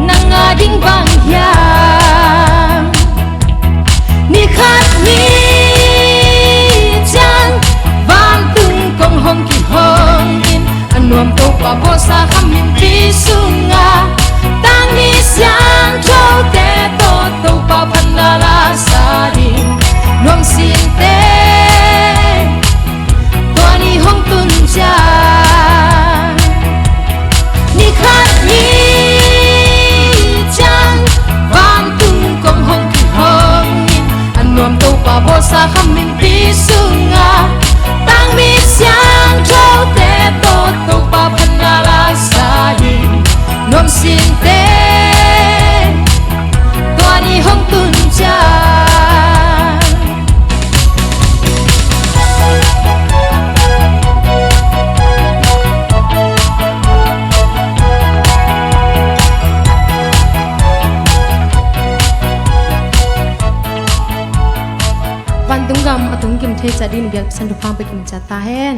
nanga ding bang hiang ni khat ni chang van tung kong hong ki hong in anuam to pa bo sa kham min pi sunga tang ni siang châu te to pa phana la sa di nuam sin te toa ni hong tun chang ni khat ni chang van tung kong hong ki hong in anuam to pa bo sa kham min pi sunga tang mi siang châu te to pa phana la sa di nuam sin te toa ni hong tun chang van tung gam atung kim the cha din biak san du phang pe kim cha ta hen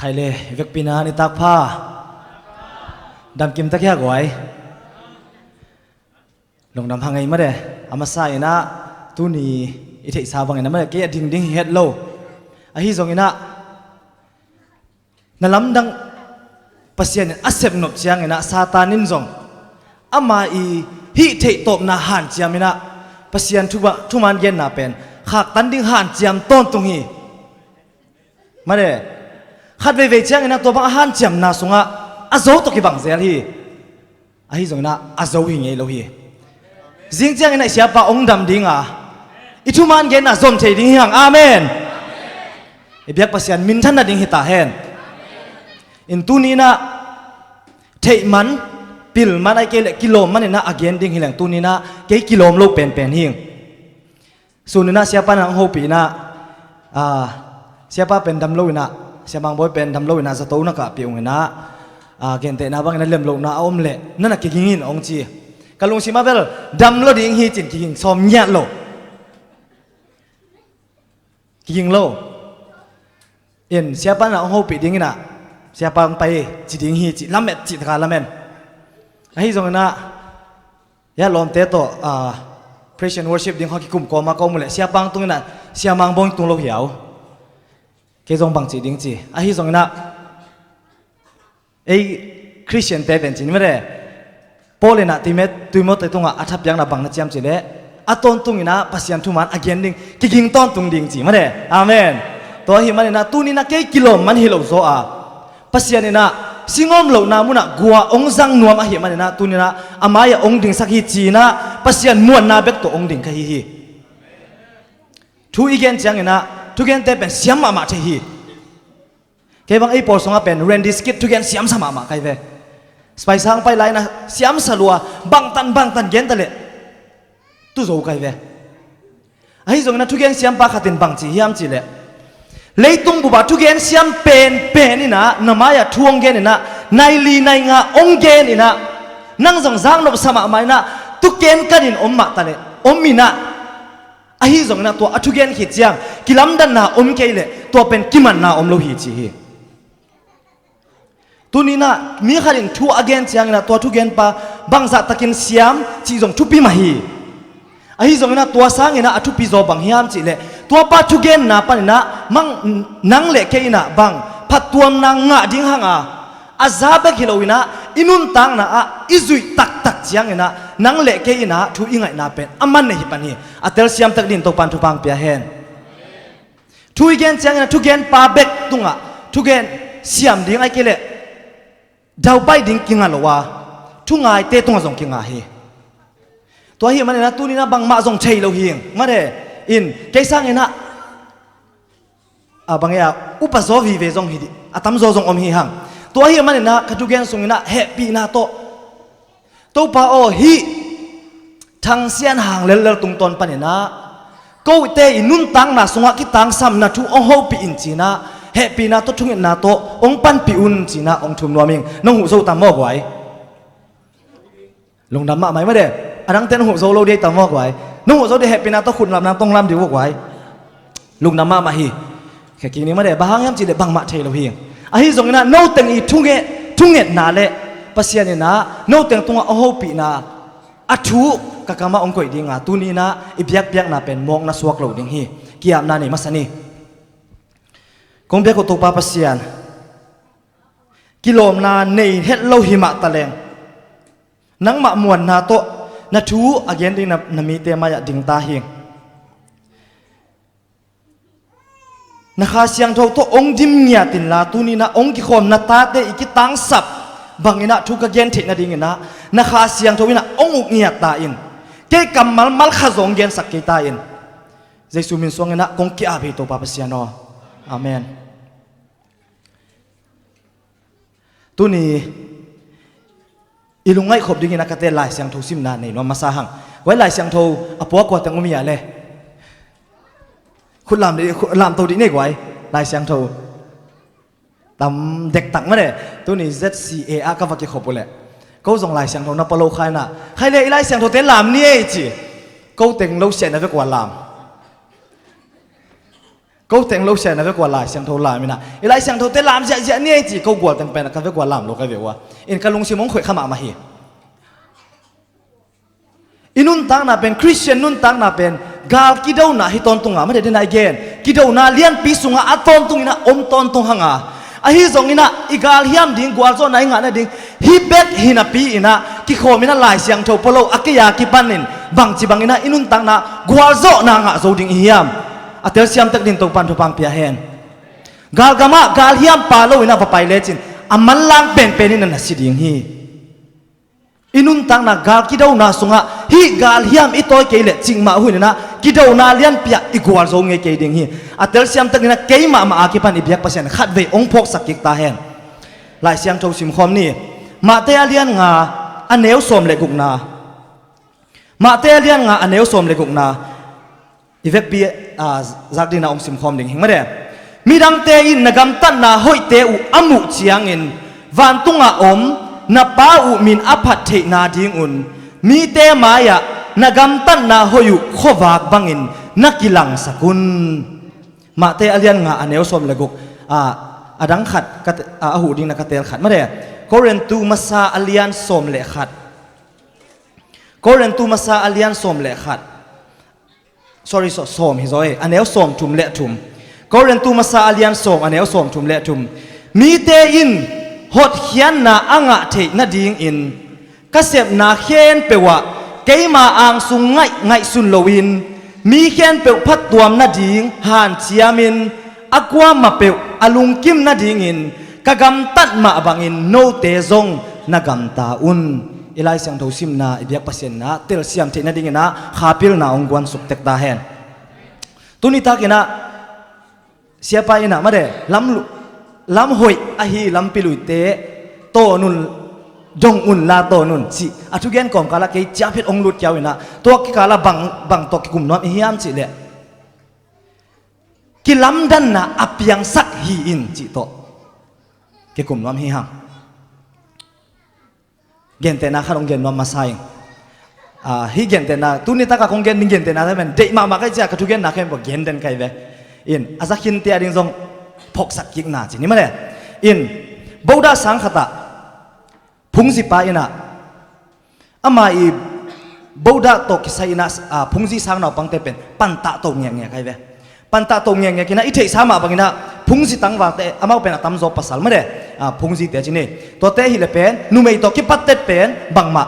khai le vek pina ni tak pha dam kim tak ya goi long dam hangai ma de ama sa ina tu ni i thei sa bang ina ma ke ding ding het lo a hi zong ina na lam dang pasien asep nop chiang ina satanin zong ama i hi thei top na han chiam ina pasien thuman gen na pen khak tan ding han chiam ton tung hi ma de khát về chiang ina to bang han chiam na sunga azo to ki bang zel hi a hi zong na azo hi ngei lo hi jing chiang ina sia pa ong dam ding a i thu man gen na zom thei ding hang amen e biak pasian min than na ding hi ta hen in tu ni na thei man pil man ai ke le kilom man na again ding hilang tu ni na ke kilom lo pen pen hing sunina sia pa nang ho pi na sia pa pen dam lo ina sia bang boy pen dam lo ina za to na ka pi ong ina gen te na bang na lem lo na om le na na ki gingin ong chi kalung si mabel dam lo ding hi chin ki ging som nya lo ki ging lo in sia pa na ho pi ding ina sia pa pai chi ding hi chi lamet chi thaka lamen hi zong na ya lom te to praise and worship ding hoki kum ko ma ko mule sia pang tung na sia mang bong tung lo hiao ke zong bang chi ding chi a hi zong na ei Christian te ben chin mere polena tuimo te tunga athap yang na bang na chiam chi le aton tungina pasian thuman again ding kiging ton tung ding chi mare amen to hi mane na tu ni na ke kilom man hi lo zo a pasian ni na singom lo na muna gua ong zang nuam a hi mane na tu ni na amaya ong ding sak hi chi na pasian muan na bek to ong ding ka hi thu igen chang ina thu gen te pen siam ma the hi ke bang ei por songa pen randy skit thu gen siam sama ma kai ve spai sang pai lai na siam salua bang tan gen ta le tu zo kai ve ai zong na thu gen siam pa khatin bang chi hiam chi le leitung bu ba thu gen siam pen ni na namaya thuang gen ni na nai li nai nga ong gen ni na nang zong zang no sama mai na tu ken kanin om ma ta le om mi na ai zong na to athu gen khi chiang kilam dan na om ke le to pen kiman na om lo hi chi hi tunina mi kharin thu again chiang na to thu gen pa bangza takin siam chi zong thu pi ma hi ai zong na to sang ina athu pi zo bang hiam chi le to pa thu gen na pa na mang nang le ke ina bang phat tuam na nga ding hanga azabek hiloina inun tang na a izui tak chiang ina nang le ke ina thu ingai na pen aman ne hi pani atel siam tak din to pan thu pang pia hen thu igen chiang ina thu gen pa bek tunga thu gen siam ding ai ke le dau bai ding kinga lowa thu ngai te tung zong kinga hi to hi man na tu ni na bang ma zong chei lo hing ma de in ke sang ina a bang ya upazo vi ve zong hi di atam zo zong om hi hang to hi man na ka tu gen sung ina happy na to pa o hi thang sian hang lel tung ton pan na ko te inun tang na sunga ki tang sam na thu ong ho pi in china happy na to thungin na to ong pan pi un china ong thum noming nong hu zo tam mo gwai lung dam ma mai ma de arang ten hu zo lo de tam mo gwai nong hu zo de happy na to khun lam na tong lam di wo gwai lung dam ma hi ke ki ni ma de bahang yam chi de bang ma thei lo hi a hi zong na no teng i thunge na le pasian ni na no teng tunga o ho pi na athu kakama ong koi dinga tu ni na ibyak na pen mong na suak lo ding hi kiam na ni masani kong be ko to pa pasian kilom na nei het lo hi ma taleng nang ma muan na to na thu again ding na mi te ma ya ding ta hi na kha siang tho to ong dim nya tin la tu ni na ong ki khom na ta te iki tang sap bangina thu ka gen thik na ding na kha siang tho ina ong uk nya ta in ke kamal mal kha zong gen sak ke ta in jesu min song na kong ki a be to pa pasian no amen tu ni ilungai khop ding ina ka te lai siang tho sim na nei no masa hang wai lai siang tho apua ko tang mi ya le khut làm tàu đi này quái lai siang tho tam dek tak ma de tu ni ZCA ka va ki khop le ko zong lai siang tho na palo khai na khai le lai siang tho te làm ni e chi ko teng lo sen na ve kwa lam ko teng lo sen na ve kwa lai siang tho la mi na lai siang tho te lam ja ni e chi ko gwa teng pe na ka ve kwa lam lo ka ve wa in ka lung si mong khoi khama ma hi inun tang na pen Christian nun tang na pen gal kidau na hiton tunga ma de din again kidau na lian pi sunga aton tung ina om ton tung hanga a hi zong ina igal hiam ding gwal zo nai nga na ding hi bet hina pi ina ki khomina lai siang tho polo akya ki panin bang chi bang ina inun tang na gwal zo na nga zo ding hiam atel siam tak din to pan tho pang pia hen gal gama gal hiam pa lo ina pa pai le chin aman lang pen ina na si ding hi inun tang na gal kidau na sunga hi gal hiam itoi ke le chingma hu na kidau na lian pia igwal zo nge ke ding hi atel siam tak na keima ma akipan ibyak pasien khat ve ong phok sakik ta hen lai siang tho sim khom ni ma te alian nga aneu som le guk na ma te alian nga aneu som le guk na ivek pi zakdina ong sim khom ding hing ma de midang te in nagam tan na hoi te u amu chiang in van tunga om na pa u min aphat the na ding un mi te maya nagam tan na hoyu khowak bangin nakilang sakun ma te alian nga aneu som leguk adang khat a hu ding na katel khat ma de koren tu masa alian som le khat koren tu masa alian som le khat sorry so som hi zoi aneu som tum le tum ก็เรียนตูมาซาเลียนส่งอันเนวส่งทุมเละทุมมีเตอินหดเขียนนาอ่างเทนาดิงอินก็เสพนาเขียนเปว่าเกยมาอ่างสุงไงสุนโลวินมีเขียนเปวพัดตัวมนาดิงหานเชียมินอักวามาเปวอลุงกิมนาดิงอินกะกำตัดมาบังอินโนเตซงนากำตาอุนอีไลเสียงทูซิมนาอีเบียกปัสเซนนาเตลเซียมเทนาดิงนะขาพิลนาองกวนสุกเตกตาเฮนตุนิตากินะเสียไปนะมาเดล้ำหอยอหีล้ำปิลุยเตโตนุนจงอุนลาโตนุนสิอทุเกนกอมกาลาเกยจ้าเพชรองลุดยาวนะตัวกิกาลาบังตัวกิกุมน้อมฮิยามสิเลกิล้ำดันนะอับยังสักฮีอินจิโตกิกุมน้อมฮิฮังเกนเตนะข้าลงเกนน้อมมาไซฮิเกนเตนะตุนิตากะคงเกนมิเกนเตนะแต่เป็นเด็กมาก็จะกระทุเกนนักเก็นบอกเกนเดนไกเวอินอาศักหินเตียดิงซงพกสักกิกนาจินี่มาเลยอินบูดาสังขตะพุงสิปาอินะอามาอีบูดาตกใส่นะพุงสิสังนาปังเตเป็นปันตะตงเงี้ยไกเวปันตะตงเงี้ยกินะอิเทสามาบังอินะพุงสิตังวางเตอามาเป็นตั้มโซปัสสลมาเลยพุงสิเตจินี่ตัวเตหิเลเป็นนุ่มไอตกิปัตเตเป็นบังมา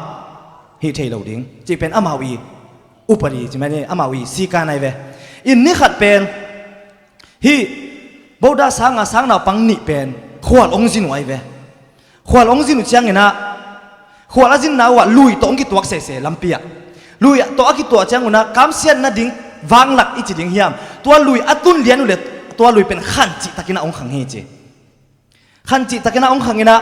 ฮิเทโลดิงจีเป็นอามาวีอุปริจิมันนี่อามาวีสีกาไนเวอินนี่ขัดเป็นฮีบูดาสังนาปังนี่เป็นขวดองจินไว้เวขวดองจินอุจยังไงนะขวดละจินนาว่าลุยตองกิตัวเสลำเปียลุยตัวกิตัวจังนะคำเสียนนะดิ้งวางหลักอิจิดิ้งเฮียมตัวลุยอัตุนเลียนุเลตัวลุยเป็นขันจิตะกินะองขังเฮจิขันจิตะกินะองขังเฮนะ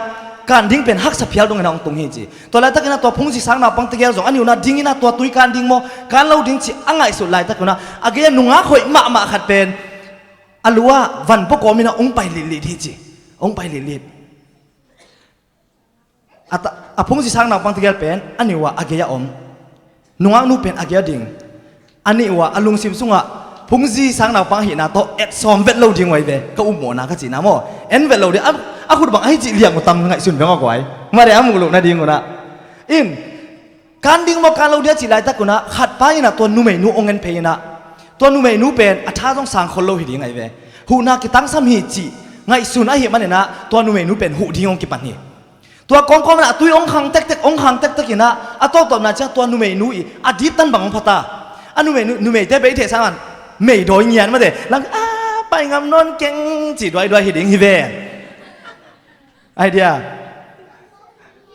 การดิ้งเป็นฮักสะเพียวตรงนั้นองตรงเฮจิตัวแรกตะกินะตัวพุงสิสังนาปังตะเกียร์สองอันนี้นะดิ้งนะตัวตุยการดิ้งโมการเล่าดิ้งจิอ่างไอสุดลายตะกินะอาเกียนุงาข่อยมาขัดเป็นอัลลัววันพวกเรามีนะองไปลิดที่จีองไปลิดอาพงศิสังนาปังตะเกียเป็นอันนี้ว่าอาเกียอมนุ่งนูเป็นอาเกียดิ่งอันนี้ว่าอลุงซิมซุงะพงศิสังนาปังหินาโตเอ็ดซอมเวทโลดิ่งไว้เวก็อุ้มหมอนาก็จีนะโมเอ็นเวทโลดิ่งอาคุณบอกให้จีเลี้ยงกูตำไงสุนเป็นว่าไว้มาเดี๋ยวมึงลุกนะดิ่งกูนะอินการดิ่งมาการเราเดียจีไรตะกูนะขัดไปนะตัวนุ่มนูองเงินเพยนะตัวนุ่มนูเป็นอาชาต้องสั่งคนโลหิตยังไงเวหูนากิตั้งซ้ำหิจีไงสุนไอเหตุมันเนี่ยนะตัวนุ่มนูเป็นหูที่องกิปันนี่ตัวกองมันตุยองขังเต็กองขังเต็กกินะอัตโตตบนะจ้าตัวนุ่มนูอีอดีตตันบังพัตตาอันนุ่มเตไปเทสังอันไม่โดยเงียนมาเดหลังไปงามนนเก่งจีด้วยหิดิงฮิเวไอเดีย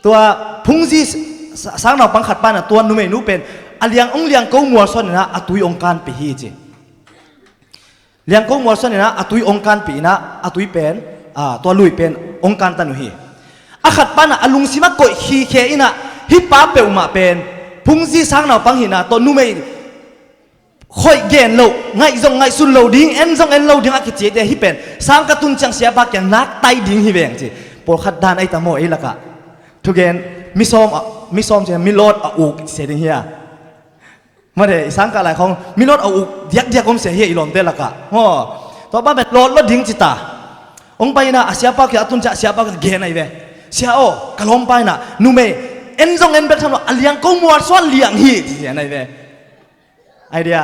ตัวพุงซีสังนาปังขัดปานะตัวนุ่มนูเป็นอเลียงองเลียงกูมัวส่วนนะอตุยองการปีฮีจีเลียงกูมัวส่วนนะอตุยองการปีนะอตุยเป็นตัวลุยเป็นองการตันุฮีอาขัดปานะอลุงซิมะกอยขี้เคอินะฮิปาเปวมาเป็นพุงซีสังนาปังหินะตัวนุ่มค่อยเกนโลไงจงไงสุนโลดิ้งเอ็นจงเอ็นโลดิ้งอากิเจเดฮิเป็นสังกตุนจังเสียบากยังนักไตดิ้งฮิเวงจีปวดขัดดานไอตาโมไอละกะทุกเกนมิซ้อมเจมิโลดอุกเสียดิ้งเฮียมาเดสังกะหลายของมิโลดอุกเดียกผมเสียเฮียอีหลอมเตละกะโอ้ต่อมาแบบโลดดิ้งจิตาองไปนะเสียบากยังตุนจะเสียบากเกนไอเวเสียโอกะลมไปนะนูเมเอ็นจงเอ็นเบททำว่าเลียงกูมัวส่วนเลียงฮีเสียไอเวไอเดีย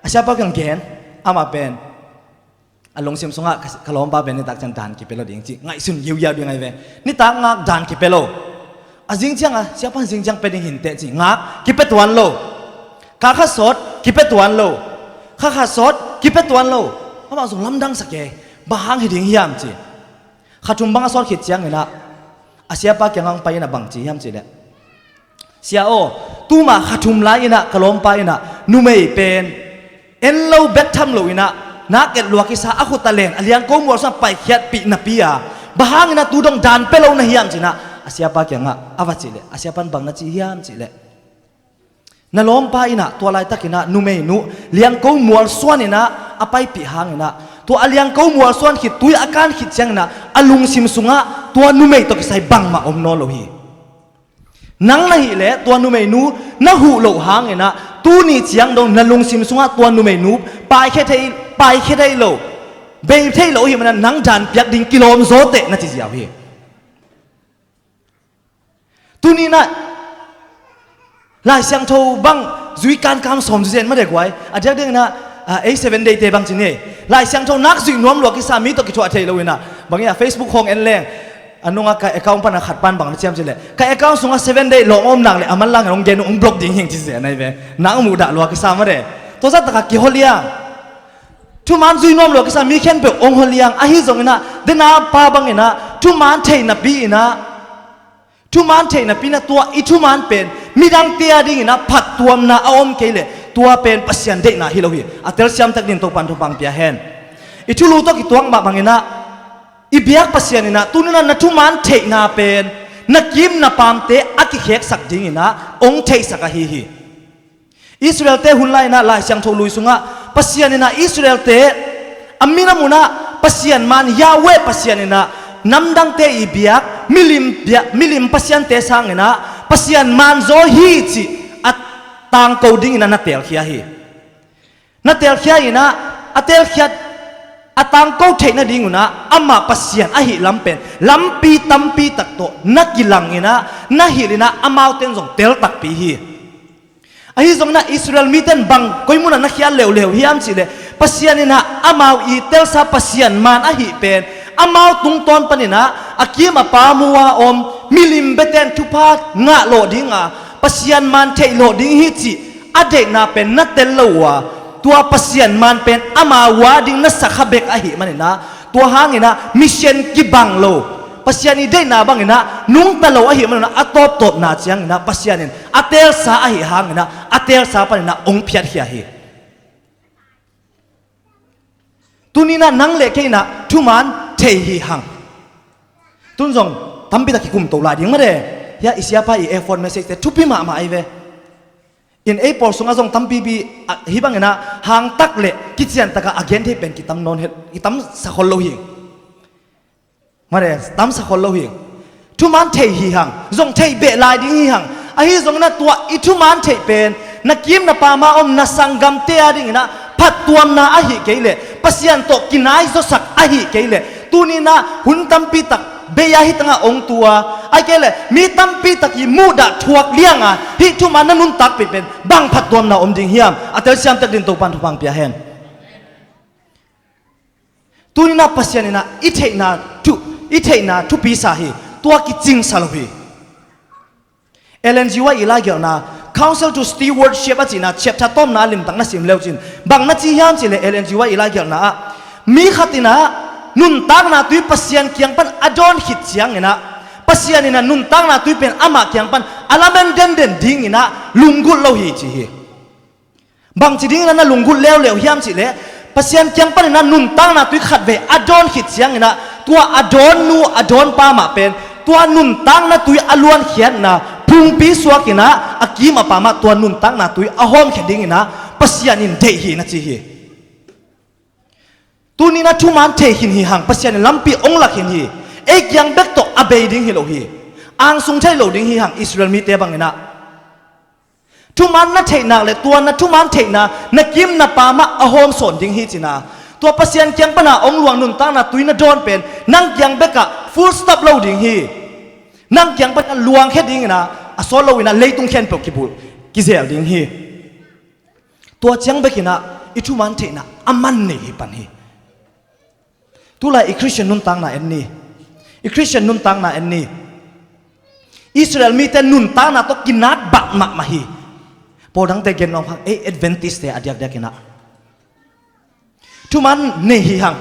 อาชาปากังเกนอามาเป็นอารมณ์เสียมสงะขลุ่มป้าเป็นนิตักจันดานกิเปโลดิ่งจีไงสุนยิวยาวยังไงเวนิตักงักดานกิเปโลอาจิงจังอ่ะเสียปันจิงจังเป็นหินเตจีงักกิเปตวันโลข้าข้าสดกิเปตวันโลข้าข้าสดกิเปตวันโลเขาบอกส่งลำดังสักแกบางหิดิ่งเฮียมจีข้าจุ่มบางสดขิดจังเงนะอาเสียปากังไปนะบางจีเฮียมจีเลยเสียโอตู้มาขัดทุมไลนะขลุ่มไปนะนุ่มไม่เป็นเอ็นโลเบททำโลวินะนักเก็ตลวกิสาอาคุตะเลนอเลียงกูมัวสัมไปเขียดปีนับปีอาบางนะตูดงดานเปโลนะเฮียมจีนะอาเซียปาเกียงอ่ะอาวจิเลอาเซียปันบังนะจีเฮียมจีเลนั่นล้อมไปนะตัวลายตะกินะนุ่มไม่นุ่เลียงกูมัวส่วนนี่นะอาไปปีหางนี่นะตัวอเลียงกูมัวส่วนขิดตุยอาการขิดจังนะอลุงซิมสุงะตัวนุ่มไม่ตกใส่บังมาอมนอโลฮีนังนะฮิเลตัวนุ่มไม่นุ่นะหูโลหางนี่นะตูนี่เจียงดงนั่นลุงซิมสุงะตัวนุ่มไม่นุ่ไปแค่ได้โลเบยเทโลฮิมันนังจานเปียกดิ่งกิโลมโซเตนะจีเสียพี่ตูนี่นะลายเสียงโทบังจุยการคำสมเจนไม่ได้กว่าอาจจะเรื่องนะ 7 day te bang chini lai siang tho nak zui nuam lo ki sa mi to ki tho athei lo ina bang ya Facebook hong en leng anunga ka account pan khat pan bang na chiam chile ka account sunga 7 day lo om nang le aman lang ong gen ong block ding hing chi se nai ve nang mu da lo ki sa ma de to sa ta ka ki holia tu man zui nuam lo ki sa mi khen pe ong holiang a hi zong ina de na pa bang ina tu man thei na pi ina tu man thei na pi na tua I tu man pen mi dang tia ding ina phat tuam na aom ke le tua pen pasian de na hi lo hi atel siam tak din to pan to pang pia hen I tu lu to ki tuang ma bang ina I biak pasian ina tu na na tu man thei na pen na kim na pam te aki khek sak ding ina ong thei sak a hi hi Israel te hun lai na lai siang tho lui sunga pasian ina Israel te amina muna pasian man Yahweh pasian ina namdang te I biak milim pasian te sang ina pasian man zo hi chi at tang ko ding ina na tel khia hi na tel khia ina atel khia atang ko thei na ding una ama pasian a hi lampen lampi tampi tak to nakilang ina na hilina amau ten jong tel tak pi hi ahi zong na Israel miten bang koimuna na khia leu hiam chile pasian ina amau I tel sa pasian man a hi pen amau tung ton panina akima pamuwa om milim beten thupa nga lo dinga pasian man thei lo ding hi chi ade na pen na tel lowa tua pasian man pen ama wading na sakhabek a hi manina tua hangina mission ki banglo pasian I de na bangina nung talo a hi manina atop top na chiang na pasianin atel sa a hi hangina atel sa panina ong phiat hi hi tunina nang le keina thuman thei hi hang tunjong tambi ta ki kum to la ding ma de ya isiapa I phone message te thupi ma ai ve in April sunga jong tampi bi hibang ina hang tak le kichian taka again the pen kitam non het kitam sakhol lo hi mare tam sakhol lo hi tu man thei hi hang jong thei be lai ding hi hang a hi jong na tua I tu man thei pen na kim na pa ma om na sangam te ading na phat tuam na a hi ke le pasian to kinai zo sak a hi ke le tu ni na hun tampi tak beya hi tanga ong tua ai kele mi tampi taki muda thuak lianga hi thu man nun tak pi pen bang phat tuam na om ding hiam atel siam tak din to pan thupang pia hen tunina pasianina I theina thu pi sa hi tua ki ching salohi LNG wa ila gyal na council to stewardship a china chapter tom na lim tang na sim leu chin bang na chi hiam chile LNG wa ila gyal na mi khatina nun tang na tui pasian kiang pan adon hit chiang ina pasian ina nun tang na tui pen ama kiang pan alamen den ding ina lungul lo hi chi hi bang chi ding na lungul leo hiam chi le pasian kiang pan ina nun tang na tui khat ve adon hit chiang ina tua adon nu adon pa ma pen tua nun tang na tui aluan khian na pung pi suak ina akima pa ma tua nun tang na tui ahom kheding ina pasian in dei hi na chi hi tunina thuman thei hin hi hang pasian lampi ong lak hin hi ek yang bek to abei ding hi lo hi ang sung thai lo ding hi hang Israel mi te bangena thuman na thei na le tua na thuman thei na na kim na pa ma ahom son ding hi china tua pasian kyang pana ong luang nun tang na tuina don pen nang kyang beka full stop lo ding hi nang kyang pana luang he ding na asol lo ina leitung khen pe ki bu ki zel ding hi tua kyang bekina I thuman thei na aman nei hi pan hi tula I Christian nun tang na enni I Christian nun tang na enni Israel mi ten nun tang na to kinat bak mak mahi podang te gen nong phang Adventist te adyak dakina thuman nei hi hang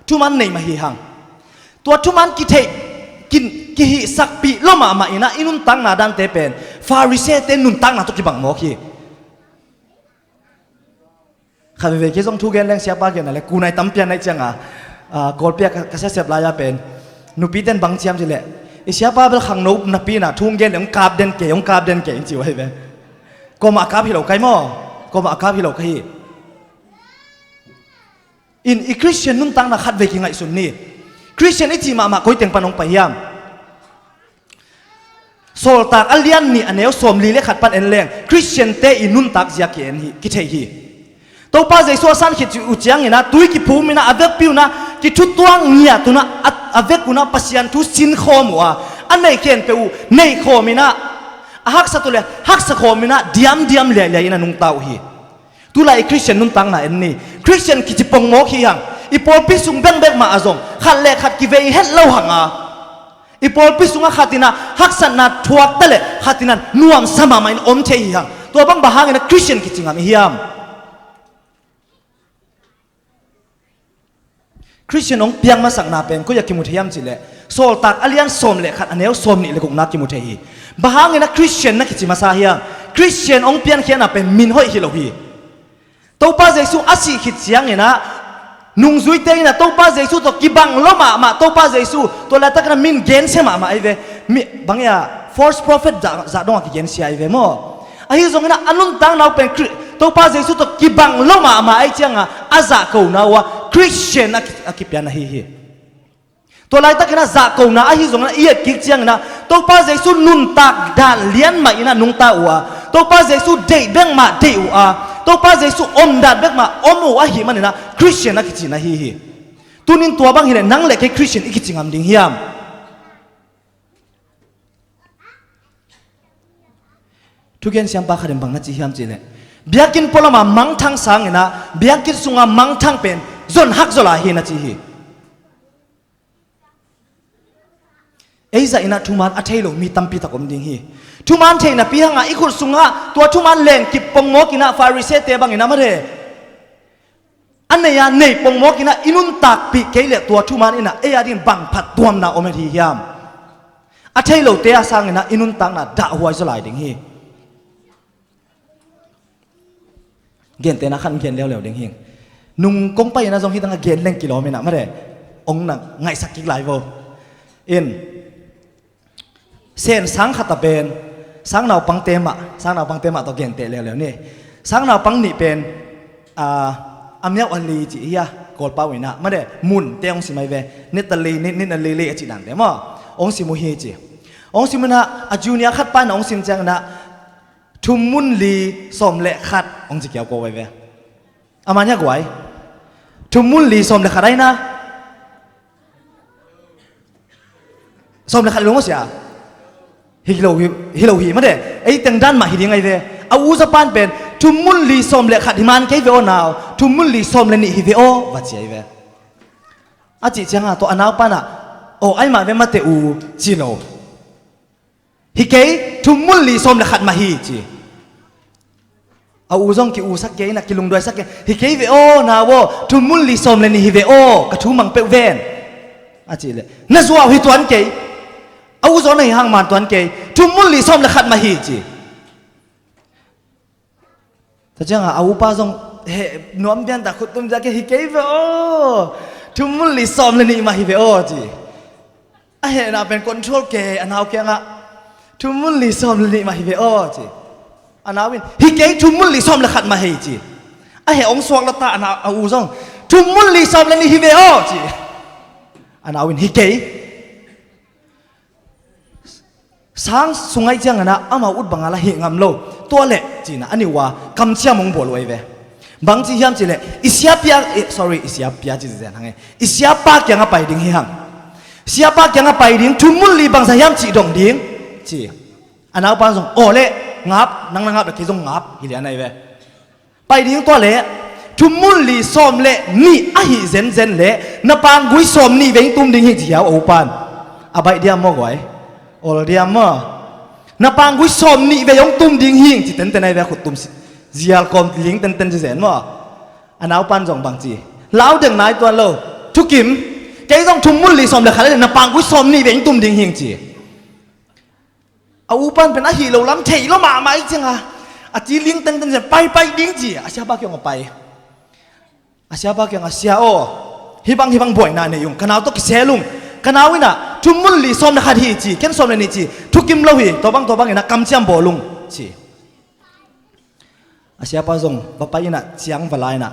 thuman nei ma hi hang tua thuman ki thei kin ki hi sak pi loma ma ina inun tang na dang te pen Pharisee te nun tang na to ki bang mo ki khabe ve ke jong thu gen leng sia pa gen ale kunai tampian nai changa golpia kasa sep laya pen nupiten bang chiam chile isiapa bel khang no napi na thung gen ong kap den ke chi wai be koma kap hi lo kai mo koma kap hi lo kai in I Christian nun tang na khat ve ki ngai sun ni Christian I chi ma koi teng panong payam sol tak alian ni aneu som li le khat pan en leng Christian te I nun tak zia ki en hi ki thei hi to pa jai so san khit u chiang ina tui ki phum ina avek piu na ki thu tuang nia tuna avek kuna pasian thu sin khom wa anei khen pe u nei khom ina ahak satule hak sa khom ina diam le ina nung tau hi ตุลาคริสเตียนนุ่นตังน่ะเอ็นนี่คริสเตียนกิจปงโมขี้หังอีปอลพิสุงเบงเบงมาอาจงขัดเล่ขัดกิเวเฮ็ดเล่าหังอีปอลพิสุงขัดตินะฮักษณะทวกตะเล่ขัดตินะนวมสมาไม่อมเทียหังตัวบังบะฮังนะคริสเตียนกิจงามฮิยามคริสเตียนองเปียงมาสักนาเป็นก็อยากกิมุทยามจิเล่โซลตักอเลียนสมเล่ขัดอันเนี้ยสมนี่เลยกุนักกิมุทยีบะฮังนะคริสเตียนนักกิจมาซาฮิยามคริสเตียนองเปียงเขียนน่ะเป็นมินห้อยฮิโลฮีตัวป้าเยซูอาศัยขิดเสียงเนี่ยนะนุ่งซุยเตยนะตัวป้าเยซูตัวกิบังล้มมาตัวป้าเยซูตัวละตะกันมินเกนเสมาไอเวมีบางอย่าง false prophet จะดองกิเกนเสียไอเวมั้งไอ้ตรงนั้นอันนู้นตั้งเราเป็นตัวป้าเยซูตัวกิบังล้มมาไอเจ้าอาซากูนะว่าคริสเตียนนักกิเปียนะฮีตัวละตะกันอาซากูนะไอ้ตรงนั้นเอียกิเจ้านะตัวป้าเยซูนุ่นตักดันเลี้ยนมาอินะนุ่งตาอัวตัวป้าเยซูเดย์เบงมาเดย์อัวตัวป้าเยซูอมดัดเบกมาอมว่าหิมันนะคริสเตียนนักกิจนะฮีตัวนี้ตัวบางทีเนี่ยนั่งเล็กคริสเตียนอีกกิจงามดิ่งฮิยามทุกอย่างเสียงปากขัดบังนัดจิฮิยามจีเนี่ยเบียกินพลมามังทั้งสังนะเบียกินสุงามังทั้งเป็นจนหักจลาฮีนัดจิฮีเอ้ยจะอินะทุมันอัฐิโลมีตัมปีตะกมดิ่งฮีทุมันเทนะปีหังอีกคนสุงาตัวทุมันเล่งกิปงโมกินะฟาริเซเตบังอินะมาเรอันนี้ในปงโมกินะอินุนตักปีเกลี่ยตัวทุมันอินะเอียดินบังผัดตัวมนาอมทียามอัฐิโลเตียสังอินะอินุนตักนะด่าหัวจะไหลดิ่งฮีเกณฑ์เตนะขันเกณฑ์เลี้ยวดิ่งฮีนุ่งกงไปนะจงฮีตั้งเกณฑ์เล่งกิโลเมตรมาเรองนังไงสักกิกไหลโวอินเส้นสังขัดตะเป็นสังนาวปังเตมะสังนาวปังเตมะตัวเก่งเตะเร็วๆนี่สังนาวปังนี่เป็นอเมียวันลีจีฮะกอลปาวินะมาเดมุนเตองสิไม่เวนิตาลีนิตาลีจีดังเดมะองสิมุฮีจีองสิมุนะอาจูเนียขัดปานองสิมจังนะทุมมุนลีสมเลขัดองจิเกี่ยวกับไว้เวอามันยังไงทุมมุนลีสมเลขัดได้นะสมเลขัดรู้มั้ยเสียฮิโลฮีมาเดไอ้ตั้งด้านมาฮิดีไงเวอาวุธปานเป็นทุมมุนลีสมเลขัดฮิมันเกยเวอนาวทุมมุนลีสมเลนี่ฮิเวโอวัดเสียเวอาจิจังอ่ะตัวอนาวปานะโอ้ไอ้มาเวมาเตอูจิโนฮิเกยทุมมุนลีสมเลขัดมาฮีจีอาวุธงกิอูสักเกยนักกิลุงด้วยสักเกยฮิเกยเวโอนาวทุมมุนลีสมเลนี่ฮิเวโอกระทูมังเปเวนอาจิเลยนั่นสัวฮิตวันเกยอาวุธในห้างมันตัวนั้นเกยทุมมุลลีสมเลขัดมาฮีจีแต่จังอาวุธป้าจงเฮนวมเบียนตาขุดตุ้มจากเฮเกยเวโอทุมมุลลีสมเลนี่มาฮีเวโอจีเฮน่าเป็นคนโทษเกยอันเอาเกียงะทุมมุลลีสมเลนี่มาฮีเวโอจีอันเอาวินฮิเกยทุมมุลลีสมเลขัดมาฮีจีเฮองสวงละตาอันอาวุธจงทุมมุลลีสมเลนี่ฮีเวโอจีอันเอาวินฮิเกยสังสุงไอจังนะอามาอุดบังอะไรเหงามโลตัวเละจีนะอันนี้ว่าคำเชื่อมงบอลไว้เวบางทียามจีเละอิสยาปียsorry อิสยาปียจีเจนฮังเออิสยาปากยังไปดิ้งฮังอิสยาปากยังไปดิ้งทุมุลลีบางสายามจีดงดิ้งจีอันนั้นปานส่งโอเละงับนั่งงับแบบที่ส่งงับฮิเลียนไอเวไปดิ้งตัวเละทุมุลลีสอมเละนี่อะฮิเซนเซนเละนับปางกุยสอมนี่เวงตุ้มดิ้งฮิจีเอาโอปันอาไปเดียมมอกไว้โอ้เดียมอ่ะนับปางกุยสมนี่เวงตุ้มดิ่งหิงจิตเต้นเต้นไอเวขุดตุ้มเจียลคอมลิงเต้นเต้นจะเสียนมั้งอันเอาปันจงบางจีเล่าเด็กนายตัวเราทุกกิมแกต้องทุ่มมุลลีสมเลยค่ะแล้วนับปางกุยสมนี่เวงตุ้มดิ่งหิงจีเอาปันเป็นอาฮีเราล้ำเทยเรามาไหมจังอ่ะอาจีลิงเต้นเต้นจะไปดิ่งจีอาเซียบ้าเกี่ยงไปอาเซียบ้าเกี่ยงอาเซียโอฮิบังบ่อยนานเนี่ยยุงขนาดต้องเสียลุงขณะวินะทุมมุลลีสมนะขัดฮีจีเข็นสมเลยนี่จีทุกิมโลหีตัวบังเห็นนะกำเชียมบ่ลุงจีอาเซียป้าจงบ้าไปนะเชียงวลายนะ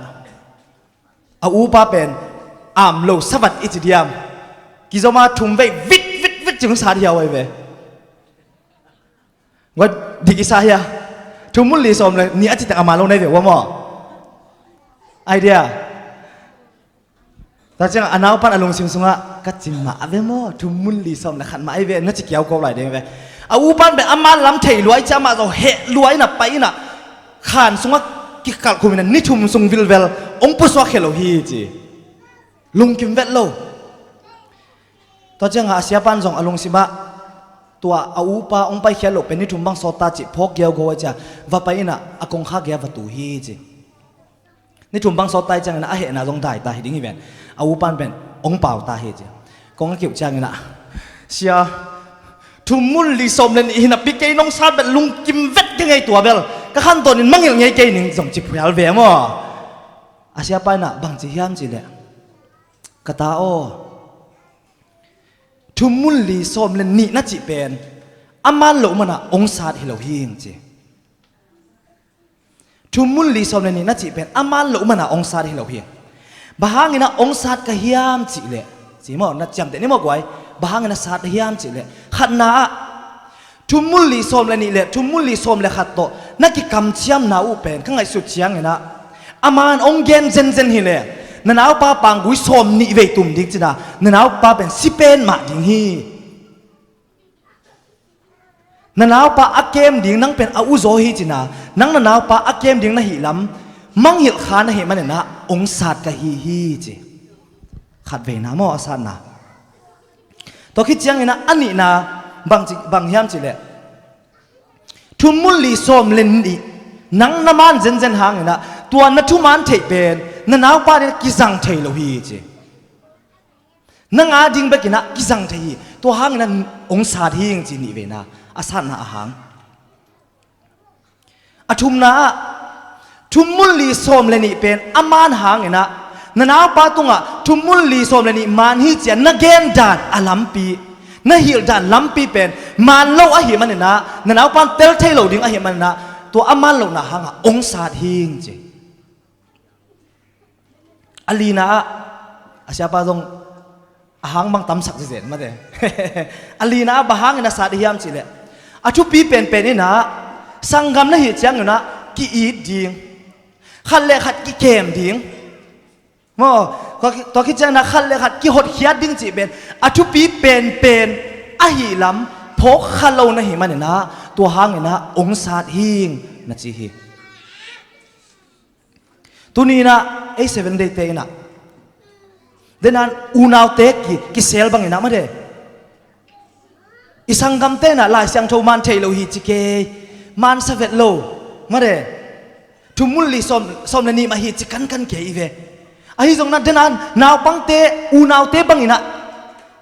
อาอูป้าเป็นอามโลสวัสดิ์อิจเดียมกิจมาทุ่มไปวิดจึงสาเดียวไว้เว้ยว่าดิกิสายะทุมมุลลีสมเลยนี่อาจิตอามาลงในเว้ยว่ามั้งไอเดียแต่จังอันเอาปันอารมณ์สิงสุงะกัจจิมาเวโมทุมุลลีสมนะขันมาไอเวน่าจะเกี่ยวกับอะไรเด้งเวอาอูปันเป็นอามาล้ำเทรวยจะมาเราเหรวยน่ะไปน่ะขันสุงะ กิกัลคุมินันนิทุมซุงวิลเวลองปุสวะเขโลฮีจีลุงกิมเวลโลตัวเจ้าอาเซียปันจงอลงสิบะตัวอาอุปาองไปเขโลเป็นนิทุมบังโซตาจิพกเกียวโกวจ้ะว่าไปน่ะอากงข้าเกียววัตูฮีจีนิทุมบังโซตาจังนะอาเหน่ะลงได้ตาเฮดิ้งอีเวนอาอุปันเป็นองเป่าตาเฮจีกงเกี่ยวจังนะเสียทุมมุลลีสมเลนอินับปีเกยน้องซาเป็นลุงกิมเวทยังไงตัวเบลก็ขั้นตอนนี้มั่งยังไงเกยหนึ่งส่งจิบเปลี่ยนเวมั้งอาเซียไปน่ะบางจีฮัมจีเลยกตาโอทุมมุลลีสมเลนนี่น่าจีเป็นอามันโลมันน่ะองศาที่เราเฮียงจีทุมมุลลีสมเลนนี่น่าจีเป็นอามันโลมันน่ะองศาที่เราเฮียงบางอย่างน่ะองศาก็เฮียมจีเลยจีมั้งน่าจำแต่นี่มั้งไว้บางน่ะศาสตร์เฮียมจีเลยขันน่ะทุมมุลลีสมเลนี่เลยทุมมุลลีสมเลขัดโตนักกิคำเชียมน่าอุเป็นข้างไอ้สุดเชียงนะอามันองเกนเจนฮิเลยนั่นเอาป้าปังกุยสมนิเวตุมดิ้งจีน่ะนั่นเอาป้าเป็นสิเป็นมาดิ้งฮีนั่นเอาป้าอักเกมดิ้งนั่งเป็นอาอุโซฮีจีน่ะนั่งนั่นเอาป้าอักเกมดิ้งน่ะหิลำมังหิลขานน่ะเหมันเนี่ยนะองศาก็ฮีจีขัดเวนะมออาสานะตัวคิดยังไงนะอันนี้นะบางยามจีเลยทุมมุลลีสมเลนดีนังน้ำมันเจนหางไงนะตัวนัทุมันเทเป็นนั่นเอาป้าเนี่ยกิสังเทโลฮีจีนังอาดิงเบกินะกิสังเทตัวหางนั้นองศาที่ยังจีนี่เวนะอาสานะอาหางอาทุมนะทุมมุลลีสมเลนีเป็นอามันหางไงนะนั่นเอาป้าตุงะทุมมุลลีสมเลนีมันฮิเจียนักเกนดานอาลัมปีนั่นฮิลดานลัมปีเป็นมันเล่าอาหิมันเนี่ยนะนั่นเอาป้าเตลเทโลดิ้งอาหิมันนะตัวอามันเล่านะหางองศาที่ยังจีอาลีนะอาเซียป้าตรงหางบางตำสักเสียนมาเด้อาลีนะบางหางนะศาสตร์เฮียมจีเลยอาชุปีเป็นนี่นะสังกำนะฮิเจียงอยู่นะกีอีดดิ้งขันเล็กขัดกีเกมดิ้งมั้งตัวคิดจังนะขันเล็กขัดกีหดเขียดดิ้งจีเป็นอาชุปีเป็นอาหิลำพกขันเรานะหิมันเนี่ยนะตัวหางเนี่ยนะองศาหิงนะจีฮีตัวนี้นะไอ้7 day เตนะเดนั้นอูนาวเตกิเซลบังเนี่ยนะมาเด้อีสังกัมเตนะลายเสียงโทมันเทโลฮีจิเกมันสเวตโลมาเด้ทุมุลลีสมเลนีมาฮีจิกันเกอีเวไอ้ตรงนั้นเดนั้นนาวปังเตอูนาวเตบังเนี่ยนะ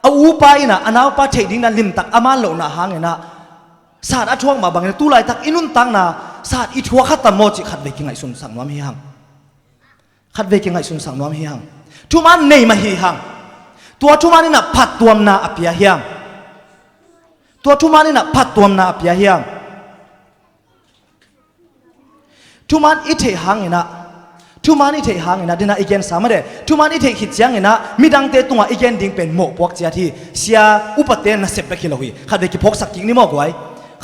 อูไปนะอนาวปาเทดิ้งนั้นลิมตักอามันโลนะหางเนี่ยนะศาสตร์อัทวงมาบังเนี่ยตู้ลายตักอินุนตังนะศาสตร์อิทัวขัดตะโมจิขัดเวกิงไอสุนสังนวมฮีหังขัดเวกิงไอสุนสังนวมฮีหังทุมันเนยมาฮีหังตัวทุมันนี่นะพัดตัวมนาอภิยาฮีหังตัวทุมันนี่นะพัดตัวมนาอภิยาฮีหังทุมันอิเทหังเนี่ยนะทุมันอิเทหังเนี่ยนะดินาอีเกนสามเดทุมันอิเทขิดจังเนี่ยนะมิดังเตตุงอีเกนดิ้งเป็นโมปวกเจียที่เสียอุปเทนนะเสพไปกิโลฮีขัดเวกิพกสักกิ่งนี่มอกไว้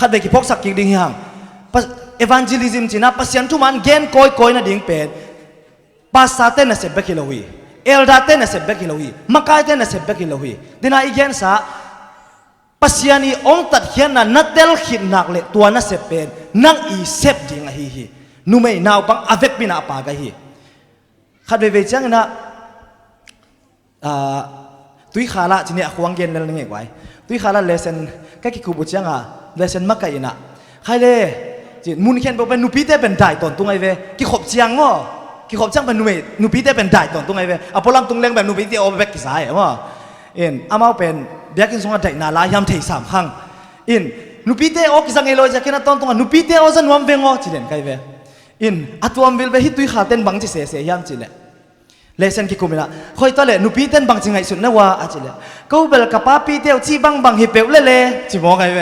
ขัดเวกิพกสักกิ่งดิ้งฮีหังเอวานเจลิซึมจีน่าปัสยันทุมันเกนคอยนะดิ้งเป็นปัสสาเตนะเสพไปกิโลฮีเอลดาเตนะเสพไปกิโลฮีมักไกเตนะเสพไปกิโลฮีดินาอีเกนสาปัสยันีองตัดเขียนนะนัดเตลขิดนักเละตัวนะเสพเป็นนังอีเสพดิ้งอะฮีนุ่มไม่นาวปังอเวกปีน่าปากะฮีขัดเวจังนะตุยขาละจีเนี่ยขวางเย็นแล้วนี่ไงไว้ตุยขาละเลเซนก็คิดกูบุจังเลเซนมักไก่น่ะใครเลยจีมุนเขียนบอกเป็นนุปีเต้เป็นได้ตอนตรงไงเวกี่ขบจังง้อกี่ขบจังเป็นนุปีเต้เป็นได้ตอนตรงไงเวอะพอลำตรงเลี้ยงแบบนุปีเต้เอาไปแบกกี่สายว่าอามาเป็นเบียกินสงฆ์ได้นาลายำเทสามครั้งนุปีเต้โอกิสังเอโลจะกินตอนตรงนุปีเต้โอจะนวมเวงอ๋อจีเด่นไงเวอัตวมวิลเวฮิตุยขาเต้นบังจีเสียยามจีเลยเลเซนกิคุมิละคอยตอนเล่นุปีเต้นบังจีไงสุดนะว่าอาจีเลยก็เบลกับป้าปีเต้จีบังฮิเปลเล่จีมองไงเว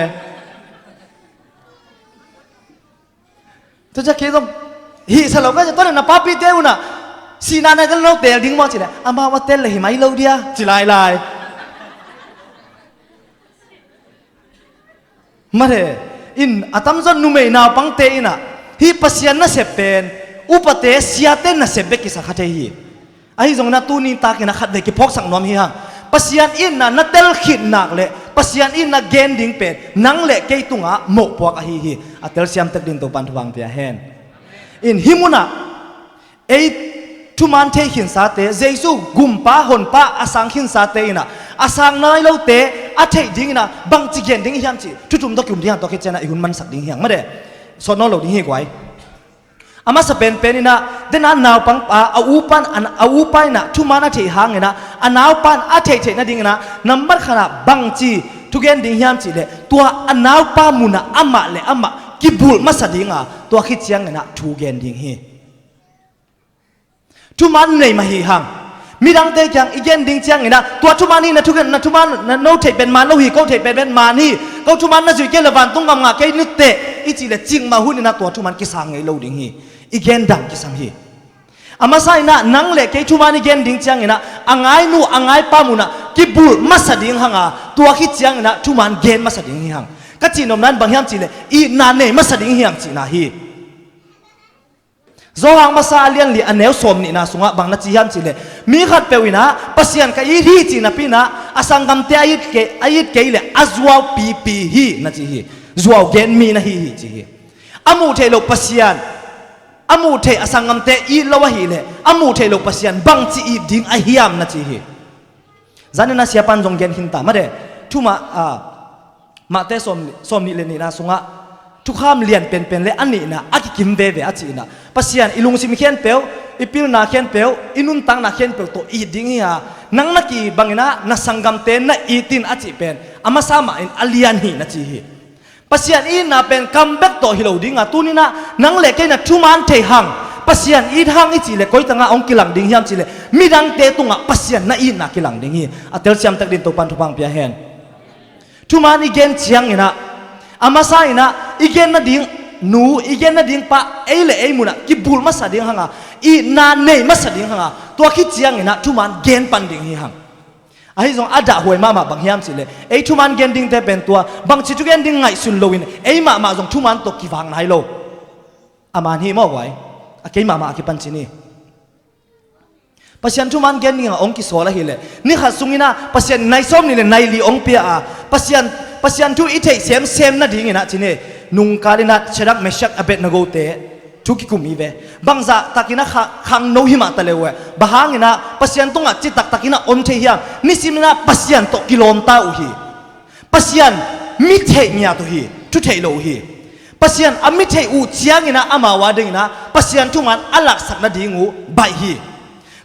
ตัวจะคิดตรงฮิสลบก็จะต้นน่ะป้าปีเต้อุน่ะสีนาในกันเราเตลดิ้งมาจีเลยอามาว่าเต้นเลยหิมะเราเดียจีลายมาเถอะอาตมจนนุ่มเอนาปังเตอิน่ะฮีปัสยันน่ะเสพเป็นอุปเตเสียเต้นน่ะเสพเบกิสักขัดฮีไอ้ตรงนั้นตูนินตากินขัดเบกิพกสังนวมฮีฮังปัสยันอินน่ะนัดเตลขิดนักเละปัสยันอินน่ะเกนดิ้งเป็นนังเละเกยตุงะโมปวกฮีอัตเตลเสียมตักดินตัวปันทวังเตียเฮนฮิมุน่ะ เอทุมันเทหินสาเตเจสุกุมป้าหนป้าอาสังหินสาเตนะอาสังน้อยเราเตอาเทดิ้งนะบังจิเกนดิ้งหิมจีทุมตะกุมดิ้งตะเกจนะอีหุ่นมันสักดิ้งหิมมาเด้สอนน้องเราดิ้งหิกไว้อามาสเปนเป็นนี่นะเดนานาวปังป้าอาอูปันอาอูปันนะทุมันอาเทหางนะอานาวปันอาเทเทนะดิ้งนะนัมบัดขนาดบังจีทุกอย่างดิ้งหิมจีเลยตัวอานาวป้ามุนะอามาเลยอามากิบุลมาสักดิ้งอ่ะตัวคิดยังนะทุกอย่างดิ้งหิทุมันในมาฮีหังมีดังเตยังอีกอย่างดิ้งเชียงนะตัวทุมันนี่นะทุกันนะทุมันนะโนเทเป็นมาโนฮีเขาเทเป็นมานี่เขาทุมันนะจุยเกลวันต้องกำงาแกนึกเตอีจีเลยจริงมาหุ่นนะตัวทุมันกิสังไงเราดิ้งฮีอีกอย่างดังกิสังฮีอามาใส่นะนังเล็กแกทุมันอีกอย่างดิ้งเชียงนะอ่างไงนูอ่างไงป้ามุนะกิบุลมาสดิ้งหังอ่ะตัวคิดเชียงนะทุมันเกณฑ์มาสดิ้งฮีหังก็จีนอมนั้นบางอย่างจีเลยอีนาเนมาสดิ้งฮีหังจีนาฮีzohang masa alian li aneu som ni na sunga bang na chiam chile mi khat pewina pasian ka i hi chi na pina asangam te ayit ke le azwa pp hi na chi hi zuaw gen mi na hi chi hi amu the lo pasian amu the asangam te i lo wa hi le amu the lo pasian bang chi i ding a hiam na chi hi zanena siapan jong gen hin ta ma de thuma ma te som ni le ni na sungaทุกข้ามเลียนเป็นเลยอันนี้นะอากิกิมเวเวอาจีนะปัสยานอิลุงซิมเขียนเปียวอิปิลนาเขียนเปียวอินุนตังนาเขียนเปียวตัวอีดิ้งเฮียนังนักกีบังนะนักสังกัมเตนนะอีตินอาจีเป็นอามาสามาอินอเลียนฮีนะจีฮีปัสยานอีน่ะเป็นคัมแบ็กตัวฮิโลดิ้งอ่ะตัวนี้นะนังเล็กนะทุมันเทหังปัสยานอีหังอีจีเลยก้อยตั้งองกิลังดิ้งเฮียมจีเลยมีดังเตตุงอ่ะปัสยานนะอีน่ะกิลังดิ้งฮีอัตเตลซิมตักดินตัวปันทุบังเปียเฮนทุมันอีเกนเชียงนะอามาใส่นะอีเกนน่ะดิ้งนูอีเกนน่ะดิ้งปะเอเลเอมุนะกิบุลมาสะดิ้งหังอ่ะอีนาเนมาสะดิ้งหังอ่ะตัวคิดเจียงนะทุมันเกนปันดิ้งหังไอ้ทรงอาดาหวยมาบางยามสิเลยไอ้ทุมันเกนดิ้งแต่เป็นตัวบางชิจุเกนดิ้งไงสุนโลวินไอ้มาทรงทุมันตกกี่ฟังไหนโลอามันฮีมอกไว้ไอ้มากี่ปันชินีปัศยันทุมันเกนดิ้งองกิโซละฮิเลยนี่ขัดสุงินะปัศยันในส้มนี่เลยในลีองเปียปัศยันทุอิเทเซมนะดิ้งนะชินีนุงการินัดเชดักเมชักอเบตนโกเตทุกิคุมีเวบางจะตักินะขังโนหิมาตะเลวบางอย่างนะปัศยันตรงอ่ะจิตตักินะอมเทียมนิสิมนะปัศยันตกกิโลมตาอุฮีปัศยันมิเทเนียตุฮีทุเทโลฮีปัศยันอมิเทอุเจียงนะอามาวาดึงนะปัศยันทุมันอลักสักนะดิ้งอูใบฮี